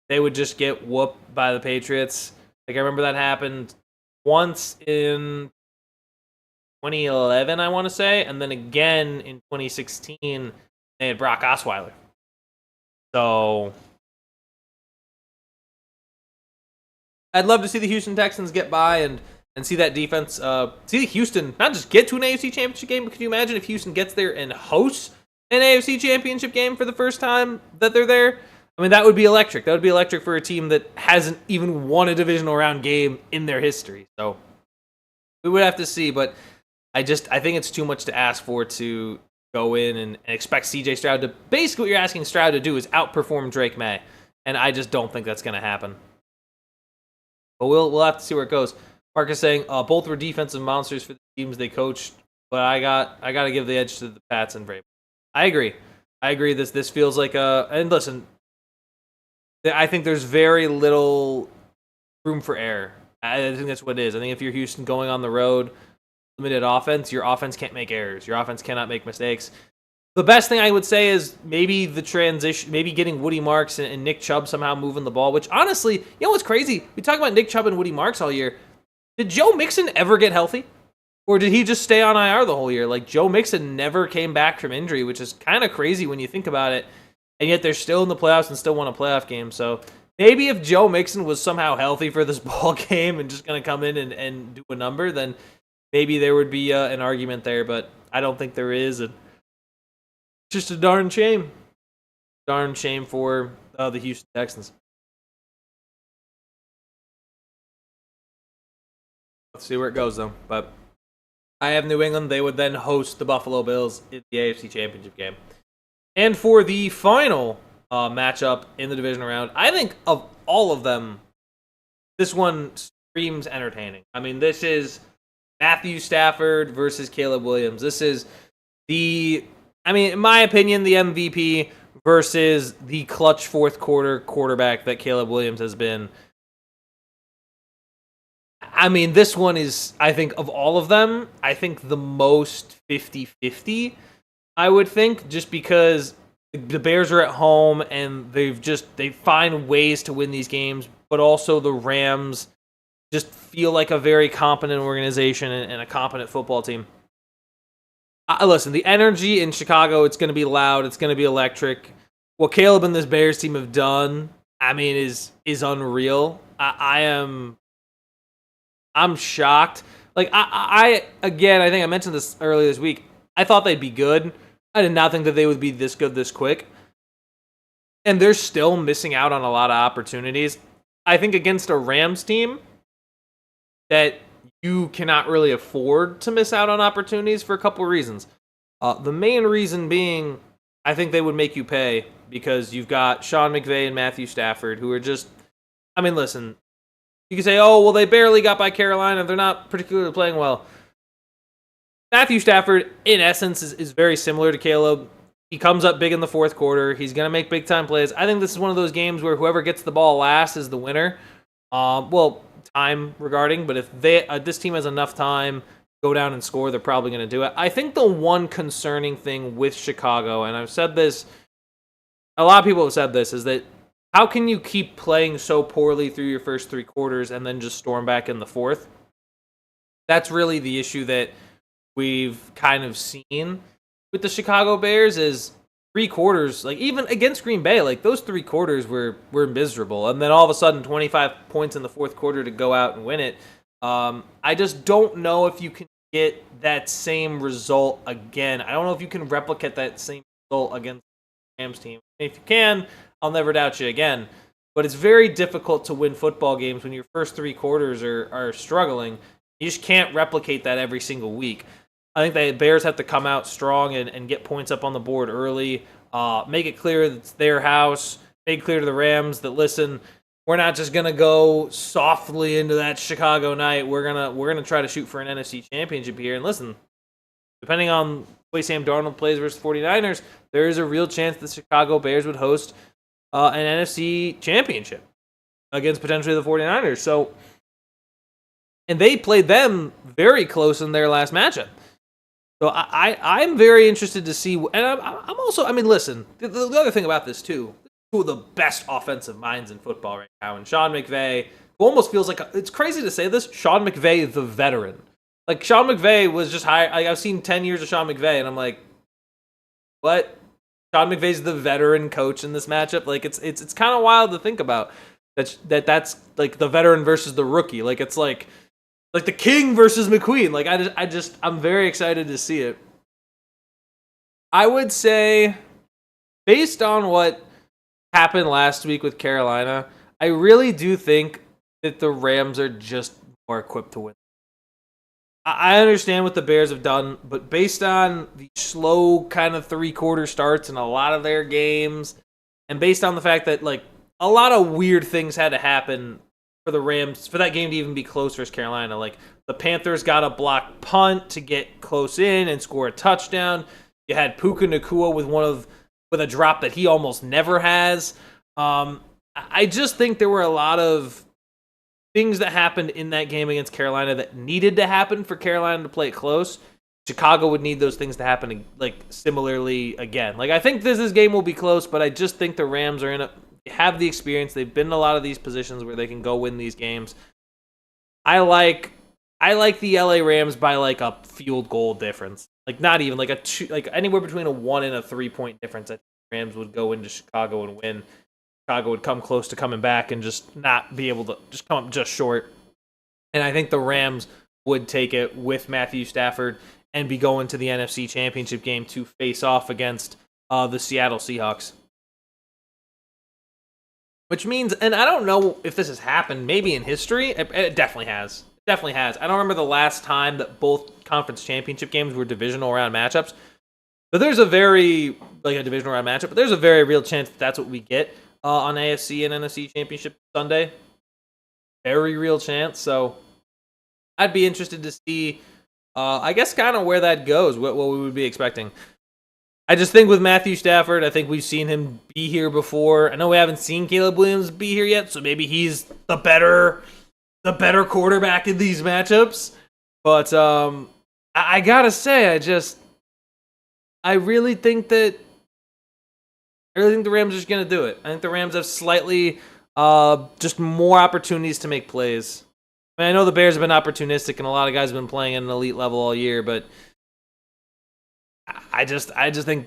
Speaker 1: they would just get whooped by the Patriots. Like I remember that happened once in 2011, I want to say, and then again in 2016, they had Brock Osweiler. So I'd love to see the Houston Texans get by and see that defense, see Houston not just get to an AFC Championship game, but could you imagine if Houston gets there and hosts an AFC Championship game for the first time that they're there? I mean, that would be electric. That would be electric for a team that hasn't even won a divisional round game in their history. So we would have to see, but I think it's too much to ask for to go in and expect CJ Stroud to, basically what you're asking Stroud to do is outperform Drake May. And I just don't think that's going to happen. But we'll have to see where it goes. Mark is saying both were defensive monsters for the teams they coached, but I got to give the edge to the Pats and Vrabel. I agree. This feels like and listen, I think there's very little room for error. I think that's what it is. I think if you're Houston going on the road, limited offense, your offense can't make errors. Your offense cannot make mistakes. The best thing I would say is maybe the transition, maybe getting Woody Marks and Nick Chubb somehow moving the ball, which honestly, you know what's crazy? We talk about Nick Chubb and Woody Marks all year. Did Joe Mixon ever get healthy? Or did he just stay on IR the whole year? Like, Joe Mixon never came back from injury, which is kind of crazy when you think about it. And yet they're still in the playoffs and still won a playoff game. So maybe if Joe Mixon was somehow healthy for this ball game and just going to come in and do a number, then maybe there would be an argument there. But I don't think there is. And just a darn shame. Darn shame for the Houston Texans. Let's see where it goes, though. But I have New England. They would then host the Buffalo Bills in the AFC Championship game. And for the final matchup in the divisional round, I think of all of them, this one screams entertaining. I mean, this is Matthew Stafford versus Caleb Williams. This is in my opinion, the MVP versus the clutch fourth quarter quarterback that Caleb Williams has been. I mean, this one is, I think, of all of them, I think the most 50-50, I would think, just because the Bears are at home and they find ways to win these games, but also the Rams just feel like a very competent organization and a competent football team. Listen, the energy in Chicago, it's going to be loud, it's going to be electric. What Caleb and this Bears team have done, I mean, is unreal. I'm shocked. Like, I think I mentioned this earlier this week. I thought they'd be good. I did not think that they would be this good this quick. And they're still missing out on a lot of opportunities. I think against a Rams team that you cannot really afford to miss out on opportunities for a couple of reasons. The main reason being, I think they would make you pay because you've got Sean McVay and Matthew Stafford, who are just, I mean, listen, you can say, oh, well, they barely got by Carolina. They're not particularly playing well. Matthew Stafford, in essence, is very similar to Caleb. He comes up big in the fourth quarter. He's going to make big-time plays. I think this is one of those games where whoever gets the ball last is the winner. Well, time regarding, but if this team has enough time, go down and score, they're probably going to do it. I think the one concerning thing with Chicago, and I've said this, a lot of people have said this, is that how can you keep playing so poorly through your first three quarters and then just storm back in the fourth? That's really the issue that we've kind of seen with the Chicago Bears is three quarters, like even against Green Bay, like those three quarters were miserable. And then all of a sudden 25 points in the fourth quarter to go out and win it. I just don't know if you can get that same result again. I don't know if you can replicate that same result against the Rams team. If you can, I'll never doubt you again. But it's very difficult to win football games when your first three quarters are struggling. You just can't replicate that every single week. I think the Bears have to come out strong and get points up on the board early. Make it clear that it's their house. Make it clear to the Rams that, listen, we're not just gonna go softly into that Chicago night. We're gonna try to shoot for an NFC championship here. And listen, depending on the way Sam Darnold plays versus 49ers, there is a real chance the Chicago Bears would host an NFC championship against potentially the 49ers. So, and they played them very close in their last matchup. So I'm very interested to see, and I'm also, I mean, listen, the other thing about this too, two of the best offensive minds in football right now, and Sean McVay, who almost feels like, it's crazy to say this, Sean McVay, the veteran. Like, Sean McVay was just high, I've seen 10 years of Sean McVay, and I'm like, what? Sean McVay's the veteran coach in this matchup? Like, it's kind of wild to think about, that's like the veteran versus the rookie. Like, it's like the King versus McQueen. Like, I'm very excited to see it. I would say, based on what happened last week with Carolina, I really do think that the Rams are just more equipped to win. I understand what the Bears have done, but based on the slow kind of three-quarter starts in a lot of their games, and based on the fact that, like, a lot of weird things had to happen for the Rams, for that game to even be close versus Carolina. Like, the Panthers got a blocked punt to get close in and score a touchdown. You had Puka Nacua with a drop that he almost never has. I just think there were a lot of things that happened in that game against Carolina that needed to happen for Carolina to play it close. Chicago would need those things to happen, like, similarly again. Like, I think this game will be close, but I just think the Rams are have the experience. They've been in a lot of these positions where they can go win these games. I like the LA Rams by like a field goal difference. Like, not even like anywhere between a 1 and a 3 point difference. I think the Rams would go into Chicago and win. Chicago would come close to coming back and just not be able to just come up just short. And I think the Rams would take it with Matthew Stafford and be going to the NFC Championship game to face off against the Seattle Seahawks. Which means, and I don't know if this has happened, maybe in history. It definitely has. It definitely has. I don't remember the last time that both conference championship games were divisional round matchups. But there's a divisional round matchup, but there's a very real chance that that's what we get on AFC and NFC Championship Sunday. Very real chance. So I'd be interested to see, I guess, kind of where that goes, what we would be expecting. I just think with Matthew Stafford, I think we've seen him be here before. I know we haven't seen Caleb Williams be here yet, so maybe he's the better quarterback in these matchups. But I gotta say, I really think the Rams are just gonna do it. I think the Rams have slightly just more opportunities to make plays. I mean, I know the Bears have been opportunistic, and a lot of guys have been playing at an elite level all year, but I think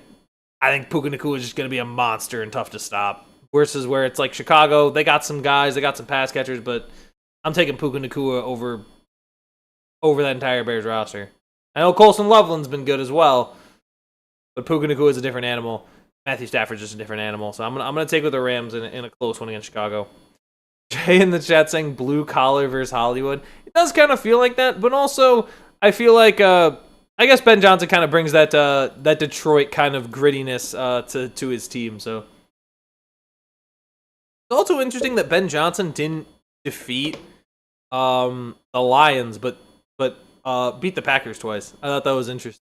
Speaker 1: Puka Nacua is just going to be a monster and tough to stop. Versus where it's like Chicago, they got some guys, they got some pass catchers, but I'm taking Puka Nacua over that entire Bears roster. I know Colson Loveland's been good as well, but Puka Nacua is a different animal. Matthew Stafford's just a different animal, so I'm gonna take with the Rams in a close one against Chicago. Jay in the chat saying blue collar versus Hollywood. It does kind of feel like that, but also I feel like I guess Ben Johnson kind of brings that that Detroit kind of grittiness to his team. So it's also interesting that Ben Johnson didn't defeat the Lions, but beat the Packers twice. I thought that was interesting.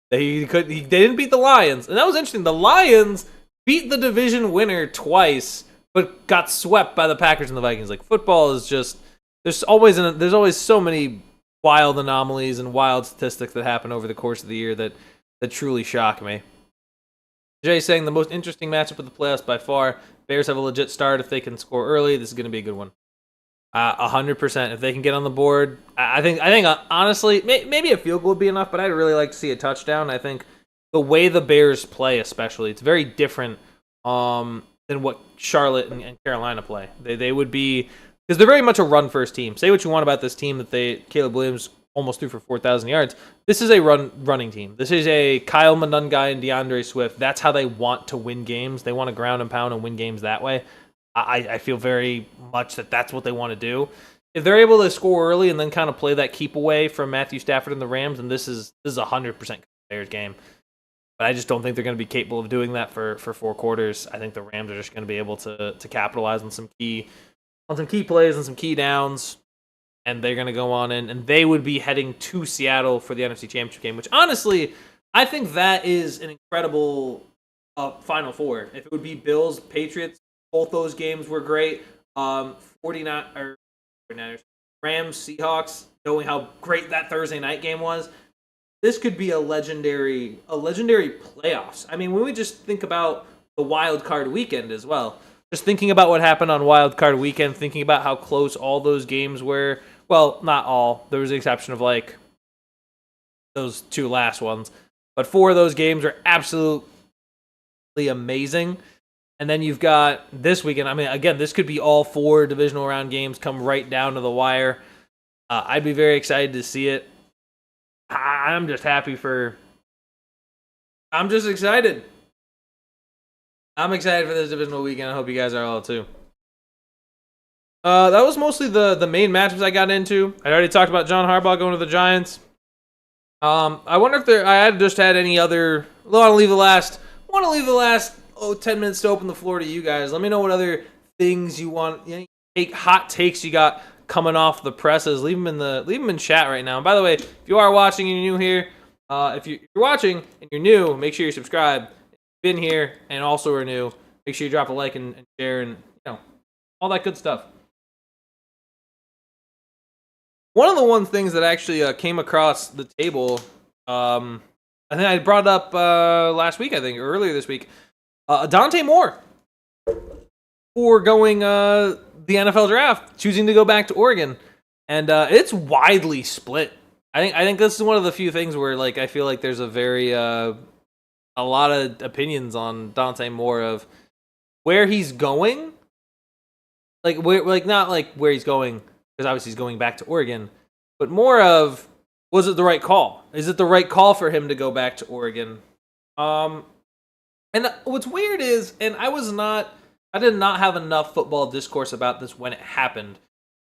Speaker 1: They didn't beat the Lions, and that was interesting. The Lions beat the division winner twice, but got swept by the Packers and the Vikings. Like, football is just there's always so many wild anomalies and wild statistics that happen over the course of the year that truly shock me. Jay saying the most interesting matchup of the playoffs by far. Bears have a legit start if they can score early. This is going to be a good one. 100%. If they can get on the board, I think honestly, maybe a field goal would be enough, but I'd really like to see a touchdown. I think the way the Bears play, especially, it's very different than what Charlotte and Carolina play. They would be, because they're very much a run-first team. Say what you want about this team that Caleb Williams almost threw for 4,000 yards. This is a running team. This is a Kyle Monungai and DeAndre Swift. That's how they want to win games. They want to ground and pound and win games that way. I feel very much that that's what they want to do. If they're able to score early and then kind of play that keep away from Matthew Stafford and the Rams, then this is 100% Bears game. But I just don't think they're going to be capable of doing that for 4 quarters. I think the Rams are just going to be able to capitalize on some key plays and some key downs, and they're going to go on in, and they would be heading to Seattle for the NFC Championship game, which honestly, I think that is an incredible Final Four. If it would be Bills, Patriots, both those games were great. 49ers, Rams, Seahawks, knowing how great that Thursday night game was. This could be a legendary playoffs. I mean, when we just think about the wild card weekend as well, just thinking about what happened on wild card weekend, thinking about how close all those games were. Well, not all. There was the exception of like those 2 last ones, but 4 of those games are absolutely amazing. And then you've got this weekend. I mean, again, this could be all 4 divisional round games come right down to the wire. I'd be very excited to see it. I'm just excited. I'm excited for this divisional weekend. I hope you guys are all too. That was mostly the main matchups I got into. I already talked about John Harbaugh going to the Giants. I wonder if I had just had any other. I want to leave the last 10 minutes to open the floor to you guys. Let me know what other things you want, hot takes you got coming off the presses. Leave them in chat right now. And by the way, if you are watching and you're new here, if you're watching and you're new, make sure you subscribe. If you've been here and also are new, make sure you drop a like and share and all that good stuff. One of the things that actually came across the table, I think I brought up last week, earlier this week. Dante Moore foregoing the NFL draft, choosing to go back to Oregon, and it's widely split. I think this is one of the few things where I feel like there's a lot of opinions on Dante Moore of where he's going, not where he's going because obviously he's going back to Oregon, but more of was it the right call? Is it the right call for him to go back to Oregon? And what's weird is, and I did not have enough football discourse about this when it happened,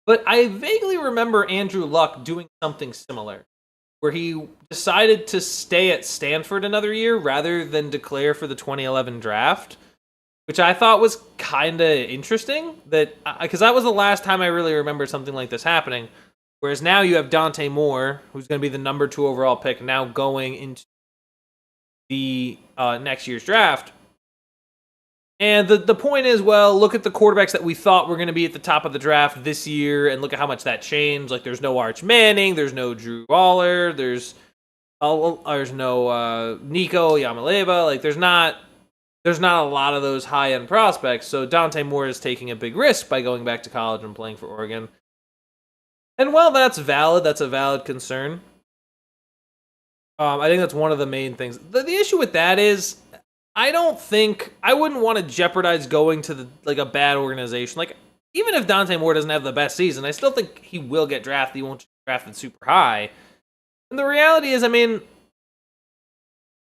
Speaker 1: but I vaguely remember Andrew Luck doing something similar, where he decided to stay at Stanford another year rather than declare for the 2011 draft, which I thought was kind of interesting, because that was the last time I really remember something like this happening, whereas now you have Dante Moore, who's going to be the number 2 overall pick, now going into the next year's draft. And the point is, well, look at the quarterbacks that we thought were going to be at the top of the draft this year, and look at how much that changed. There's no Arch Manning, there's no Drew Waller, there's no Nico Yamaleva. There's not a lot of those high-end prospects. So Dante Moore is taking a big risk by going back to college and playing for Oregon. And while that's valid, that's a valid concern. I think that's one of the main things. The issue with that is, I wouldn't want to jeopardize going to a bad organization. Even if Dante Moore doesn't have the best season, I still think he will get drafted. He won't get drafted super high. And the reality is,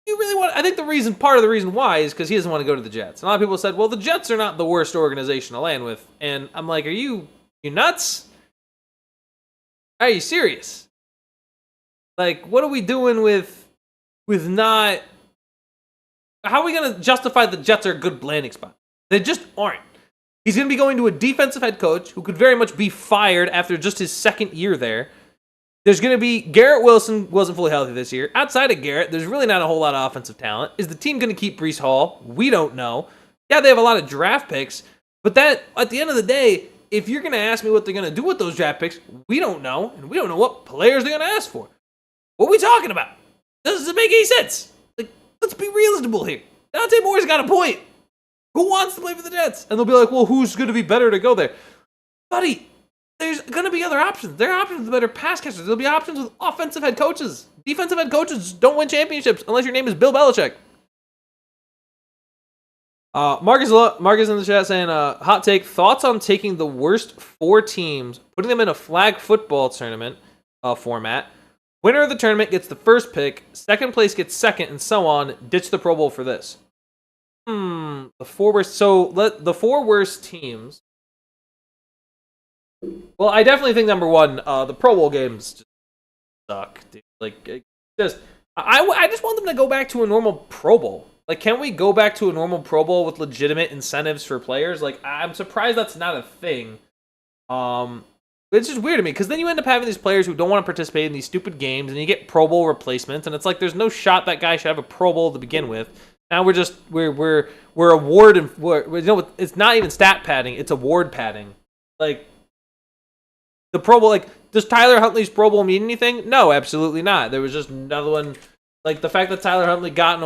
Speaker 1: you really want? I think part of the reason why is because he doesn't want to go to the Jets. And a lot of people said, well, the Jets are not the worst organization to land with, and I'm like, are you nuts? Are you serious? Like, what are we doing with not? How are we going to justify the Jets are a good landing spot? They just aren't. He's going to be going to a defensive head coach who could very much be fired after just his second year there. There's going to be Garrett Wilson wasn't fully healthy this year. Outside of Garrett, there's really not a whole lot of offensive talent. Is the team going to keep Breece Hall? We don't know. Yeah, they have a lot of draft picks, but that at the end of the day, if you're going to ask me what they're going to do with those draft picks, we don't know, and we don't know what players they're going to ask for. What are we talking about? Does it make any sense? Like, let's be reasonable here. Dante Moore's got a point. Who wants to play for the Jets? And they'll be like, well, who's going to be better to go there? Buddy, there's going to be other options. There are options with better pass catchers. There'll be options with offensive head coaches. Defensive head coaches don't win championships unless your name is Bill Belichick. Marcus in the chat saying, hot take, thoughts on taking the worst 4 teams, putting them in a flag football tournament format. Winner of the tournament gets the first pick, second place gets second, and so on. Ditch the Pro Bowl for this. The 4 worst. So the 4 worst teams. Well, I definitely think number 1, the Pro Bowl games just suck, dude. Like, I just want them to go back to a normal Pro Bowl. Like, can we go back to a normal Pro Bowl with legitimate incentives for players? Like, I'm surprised that's not a thing. It's just weird to me because then you end up having these players who don't want to participate in these stupid games, and you get Pro Bowl replacements, and it's like there's no shot that guy should have a Pro Bowl to begin with. Now we're award and it's not even stat padding, it's award padding. Like the Pro Bowl, like does Tyler Huntley's Pro Bowl mean anything? No, absolutely not. There was just another one. Like the fact that Tyler Huntley got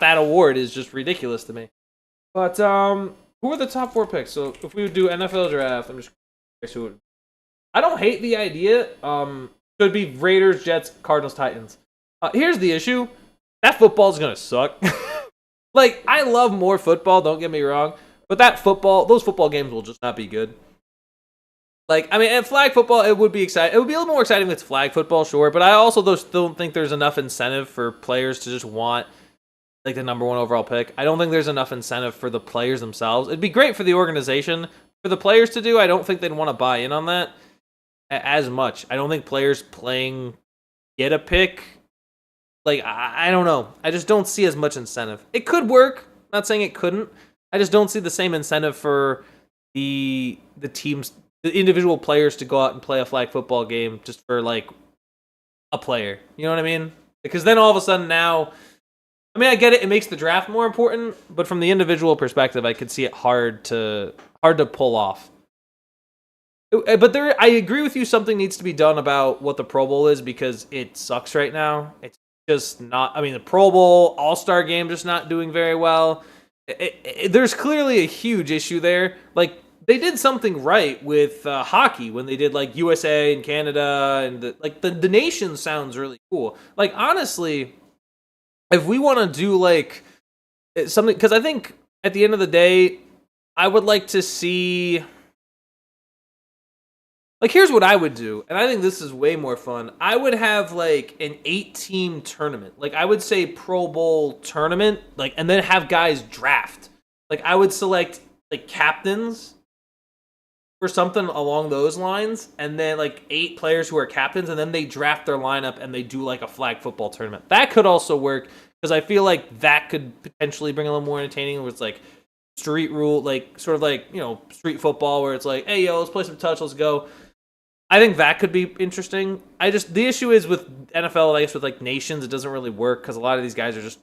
Speaker 1: that award is just ridiculous to me. But who are the top 4 picks? So if we would do NFL draft, I'm just curious who would. I don't hate the idea. Should be Raiders, Jets, Cardinals, Titans. Here's the issue. That football's gonna suck. Like, I love more football, don't get me wrong, but those football games will just not be good. Like, I mean, and flag football, it would be exciting. It would be a little more exciting if it's flag football, sure, but I also still don't think there's enough incentive for players to just want, like, the number 1 overall pick. I don't think there's enough incentive for the players themselves. It'd be great for the organization. For the players to do, I don't think they'd want to buy in on that as much. I don't think players playing get a pick. Like, I don't know. I just don't see as much incentive. It could work. Not saying it couldn't. I just don't see the same incentive for the teams, the individual players to go out and play a flag football game just for, like, a player. You know what I mean? Because then all of a sudden now, I mean, I get it. It makes the draft more important. But from the individual perspective, I could see it hard to pull off. But I agree with you. Something needs to be done about what the Pro Bowl is because it sucks right now. It's just not. I mean, the Pro Bowl All-Star game just not doing very well. There's clearly a huge issue there. Like they did something right with hockey when they did like USA and Canada and the nation sounds really cool. Like honestly, if we want to do like something, because I think at the end of the day, I would like to see. Like, here's what I would do, and I think this is way more fun. I would have, like, an 8-team tournament. Like, I would say Pro Bowl tournament, like, and then have guys draft. Like, I would select, like, captains or something along those lines, and then, like, 8 players who are captains, and then they draft their lineup, and they do, like, a flag football tournament. That could also work, because I feel like that could potentially bring a little more entertaining, where it's, like, street rule, like, sort of like, you know, street football, where it's like, hey, yo, let's play some touch, let's go. I think that could be interesting. The issue is with NFL, I guess with like nations, it doesn't really work because a lot of these guys are just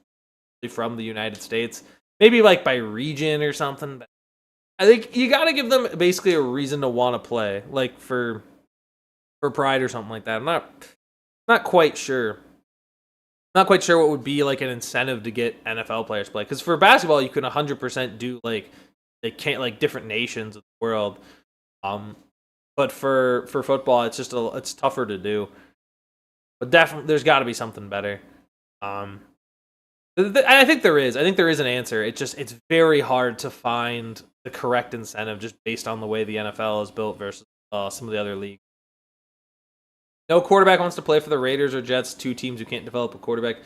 Speaker 1: from the United States. Maybe like by region or something. I think you got to give them basically a reason to want to play, like for pride or something like that. I'm not quite sure. Not quite sure what would be like an incentive to get NFL players to play. Because for basketball, you can 100% do like they can't like different nations of the world. But for football, it's just it's tougher to do. But definitely, there's got to be something better. I think there is. I think there is an answer. It's very hard to find the correct incentive just based on the way the NFL is built versus some of the other leagues. No quarterback wants to play for the Raiders or Jets, 2 teams who can't develop a quarterback.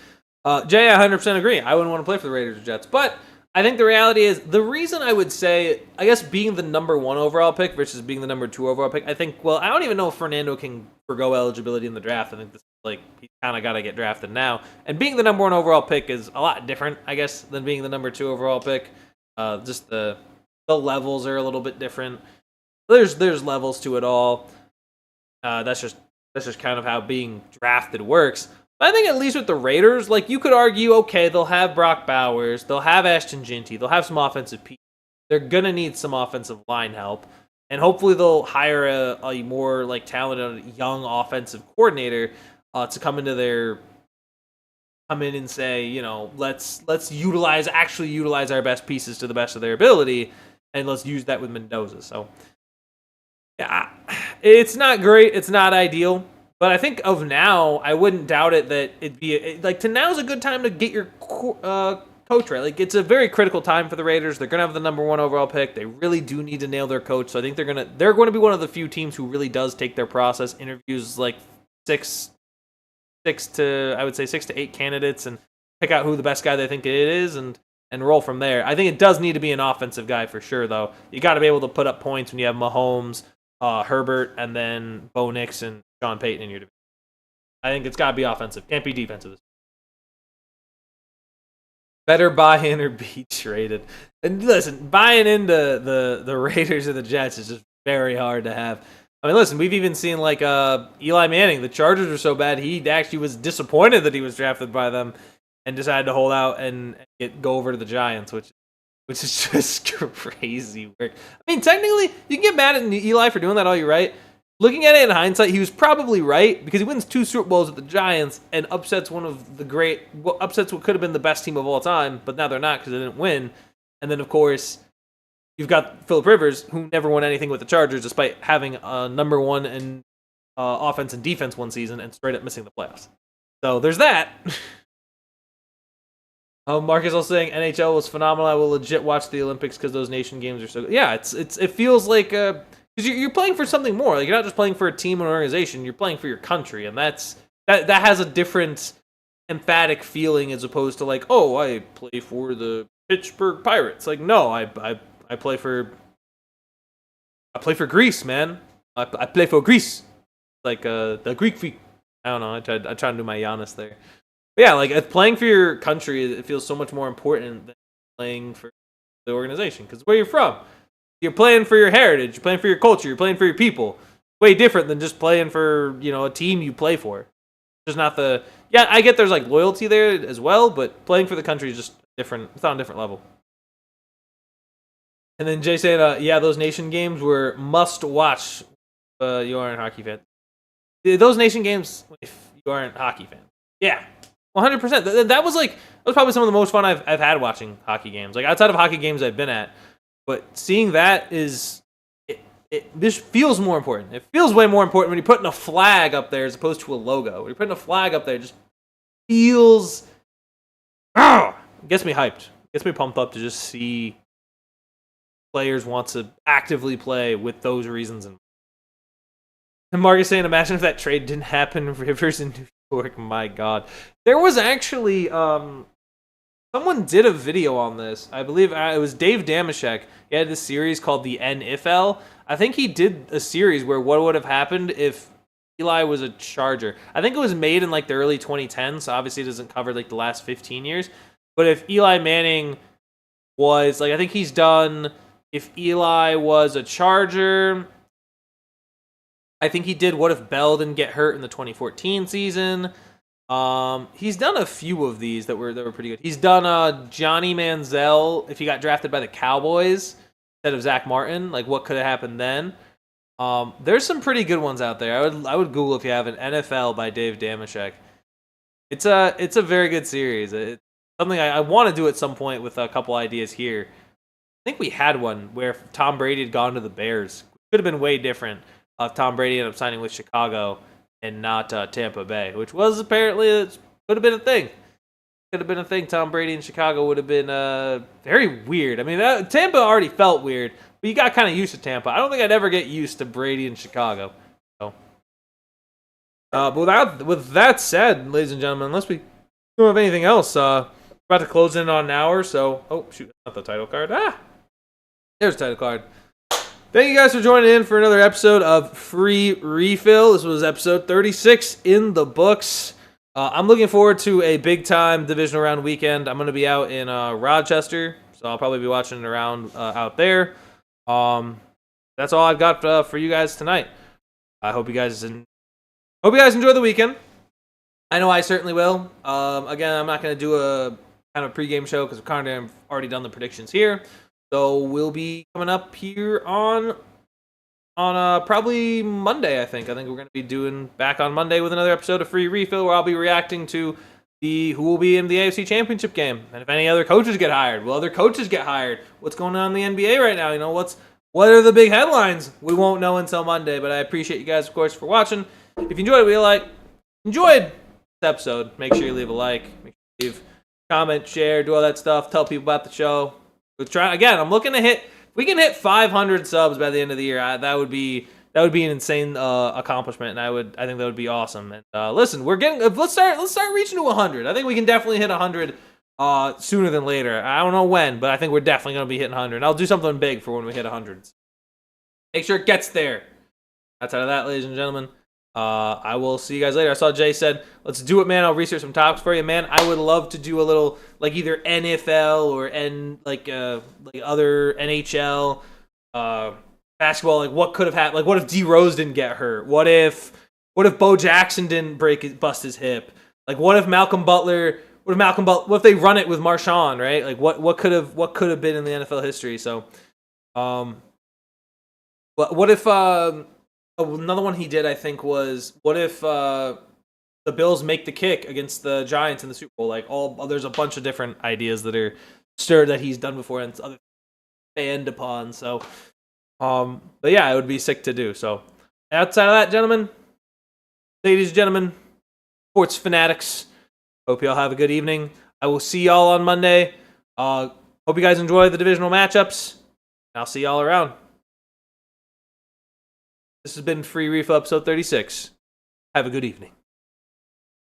Speaker 1: Jay, I 100% agree. I wouldn't want to play for the Raiders or Jets. But I think the reality is, the reason I would say, I guess being the number 1 overall pick versus being the number 2 overall pick, I think, well, I don't even know if Fernando can forgo eligibility in the draft. I think this, like, he kind of got to get drafted now. And being the number 1 overall pick is a lot different, I guess, than being the number 2 overall pick. Just the levels are a little bit different. There's levels to it all. That's just kind of how being drafted works. But I think at least with the Raiders, like, you could argue, okay, they'll have Brock Bowers, they'll have Ashton Ginty, they'll have some offensive pieces. They're gonna need some offensive line help, and hopefully they'll hire a more like talented young offensive coordinator to come in and say, you know, let's utilize our best pieces to the best of their ability, and let's use that with Mendoza. So yeah, it's not great, it's not ideal. But I think of now, I wouldn't doubt it that it'd be now's a good time to get your coach right. Like, it's a very critical time for the Raiders. They're gonna have the number 1 overall pick. They really do need to nail their coach. So I think they're going to be one of the few teams who really does take their process, interviews like 6 to 8 candidates, and pick out who the best guy they think it is, and roll from there. I think it does need to be an offensive guy for sure, though. You got to be able to put up points when you have Mahomes, Herbert, and then Bo Nix and Sean Payton in your division. I think it's got to be offensive. Can't be defensive. Better buy in or be traded. And listen, buying into the Raiders or the Jets is just very hard to have. I mean, listen, we've even seen like Eli Manning. The Chargers were so bad, he actually was disappointed that he was drafted by them and decided to hold out and go over to the Giants, which is just crazy work. I mean, technically, you can get mad at Eli for doing that all you're right. Looking at it in hindsight, he was probably right, because he wins 2 Super Bowls with the Giants and upsets upsets what could have been the best team of all time, but now they're not because they didn't win. And then, of course, you've got Phillip Rivers, who never won anything with the Chargers, despite having a number 1 in offense and defense one season and straight up missing the playoffs. So there's that. Mark is also saying NHL was phenomenal. I will legit watch the Olympics because those nation games are so good. Yeah, it feels like because you're playing for something more. Like, you're not just playing for a team or an organization. You're playing for your country, and that has a different emphatic feeling as opposed to like, oh, I play for the Pittsburgh Pirates. Like, no, I play for Greece, man. I play for Greece, like the Greek feet. I don't know. I tried to do my Giannis there. But yeah, like, playing for your country, it feels so much more important than playing for the organization, because where you're from. You're playing for your heritage, you're playing for your culture, you're playing for your people. Way different than just playing for, you know, a team you play for. Just not yeah, I get there's like loyalty there as well, but playing for the country is just different. It's on a different level. And then Jay said, yeah, those nation games were must watch if you aren't a hockey fan. Those nation games, if you aren't a hockey fan. Yeah, 100%. That was probably some of the most fun I've had watching hockey games. Like, outside of hockey games I've been at. But seeing that this feels more important. It feels way more important when you're putting a flag up there as opposed to a logo. When you're putting a flag up there, it just feels... gets me hyped. Gets me pumped up to just see players want to actively play with those reasons. And Mark is saying, imagine if that trade didn't happen. Rivers in New York, my God. There was actually... someone did a video on this. I believe it was Dave Damashek. He had this series called the NFL. I think he did a series where what would have happened if Eli was a Charger. I think it was made in like the early 2010s, so obviously it doesn't cover like the last 15 years. But if Eli Manning was, like, I think he's done, if Eli was a Charger, I think he did what if Bell didn't get hurt in the 2014 season. He's done a few of these that were pretty good. He's done Johnny Manziel if he got drafted by the Cowboys instead of Zach Martin. Like, what could have happened then? There's some pretty good ones out there. I would Google if you have an NFL by Dave Damashek. It's a very good series. It's something I want to do at some point with a couple ideas here. I think we had one where Tom Brady had gone to the Bears. Could have been way different if Tom Brady ended up signing with Chicago and not Tampa Bay, which was apparently could have been a thing. Could have been a thing. Tom Brady in Chicago would have been very weird. I mean, Tampa already felt weird, but you got kind of used to Tampa. I don't think I'd ever get used to Brady in Chicago. So, but with that said, ladies and gentlemen, unless we don't have anything else. About to close in on an hour, so oh shoot, that's not the title card. There's the title card. Thank you guys for joining in for another episode of Free Refill. This was episode 36 in the books. I'm looking forward to a big-time divisional round weekend. I'm going to be out in Rochester, so I'll probably be watching around out there. That's all I've got for you guys tonight. I hope you guys enjoy the weekend. I know I certainly will. Again, I'm not going to do a kind of pregame show because I've already done the predictions here. So we'll be coming up here on probably Monday, I think. I think we're going to be doing back on Monday with another episode of Free Refill where I'll be reacting to who will be in the AFC Championship game. And if any other coaches get hired, will other coaches get hired? What's going on in the NBA right now? You know, what are the big headlines? We won't know until Monday, but I appreciate you guys, of course, for watching. If you enjoyed this episode, make sure you leave a like, make sure you leave a comment, share, do all that stuff, tell people about the show. I'm looking to hit. If we can hit 500 subs by the end of the year, that would be an insane accomplishment, and I think that would be awesome. And listen, let's start reaching to 100. I think we can definitely hit 100 sooner than later. I don't know when, but I think we're definitely going to be hitting 100. And I'll do something big for when we hit 100. Make sure it gets there. Outside of that, ladies and gentlemen, I will see you guys later. I saw Jay said, let's do it, man. I'll research some topics for you, man. I would love to do a little, like, either NFL or other NHL basketball. Like, what could have happened? Like, what if D Rose didn't get hurt? What if Bo Jackson didn't bust his hip? Like, what if they run it with Marshawn, right? Like, what could have been in the NFL history? So, what if another one he did, I think, was what if the Bills make the kick against the Giants in the Super Bowl? Like, there's a bunch of different ideas that are stirred that he's done before and other expand upon. So, but yeah, it would be sick to do. So, outside of that, gentlemen, ladies and gentlemen, sports fanatics, hope you all have a good evening. I will see y'all on Monday. Hope you guys enjoy the divisional matchups. I'll see y'all around. This has been Free Refill episode 36. Have a good evening.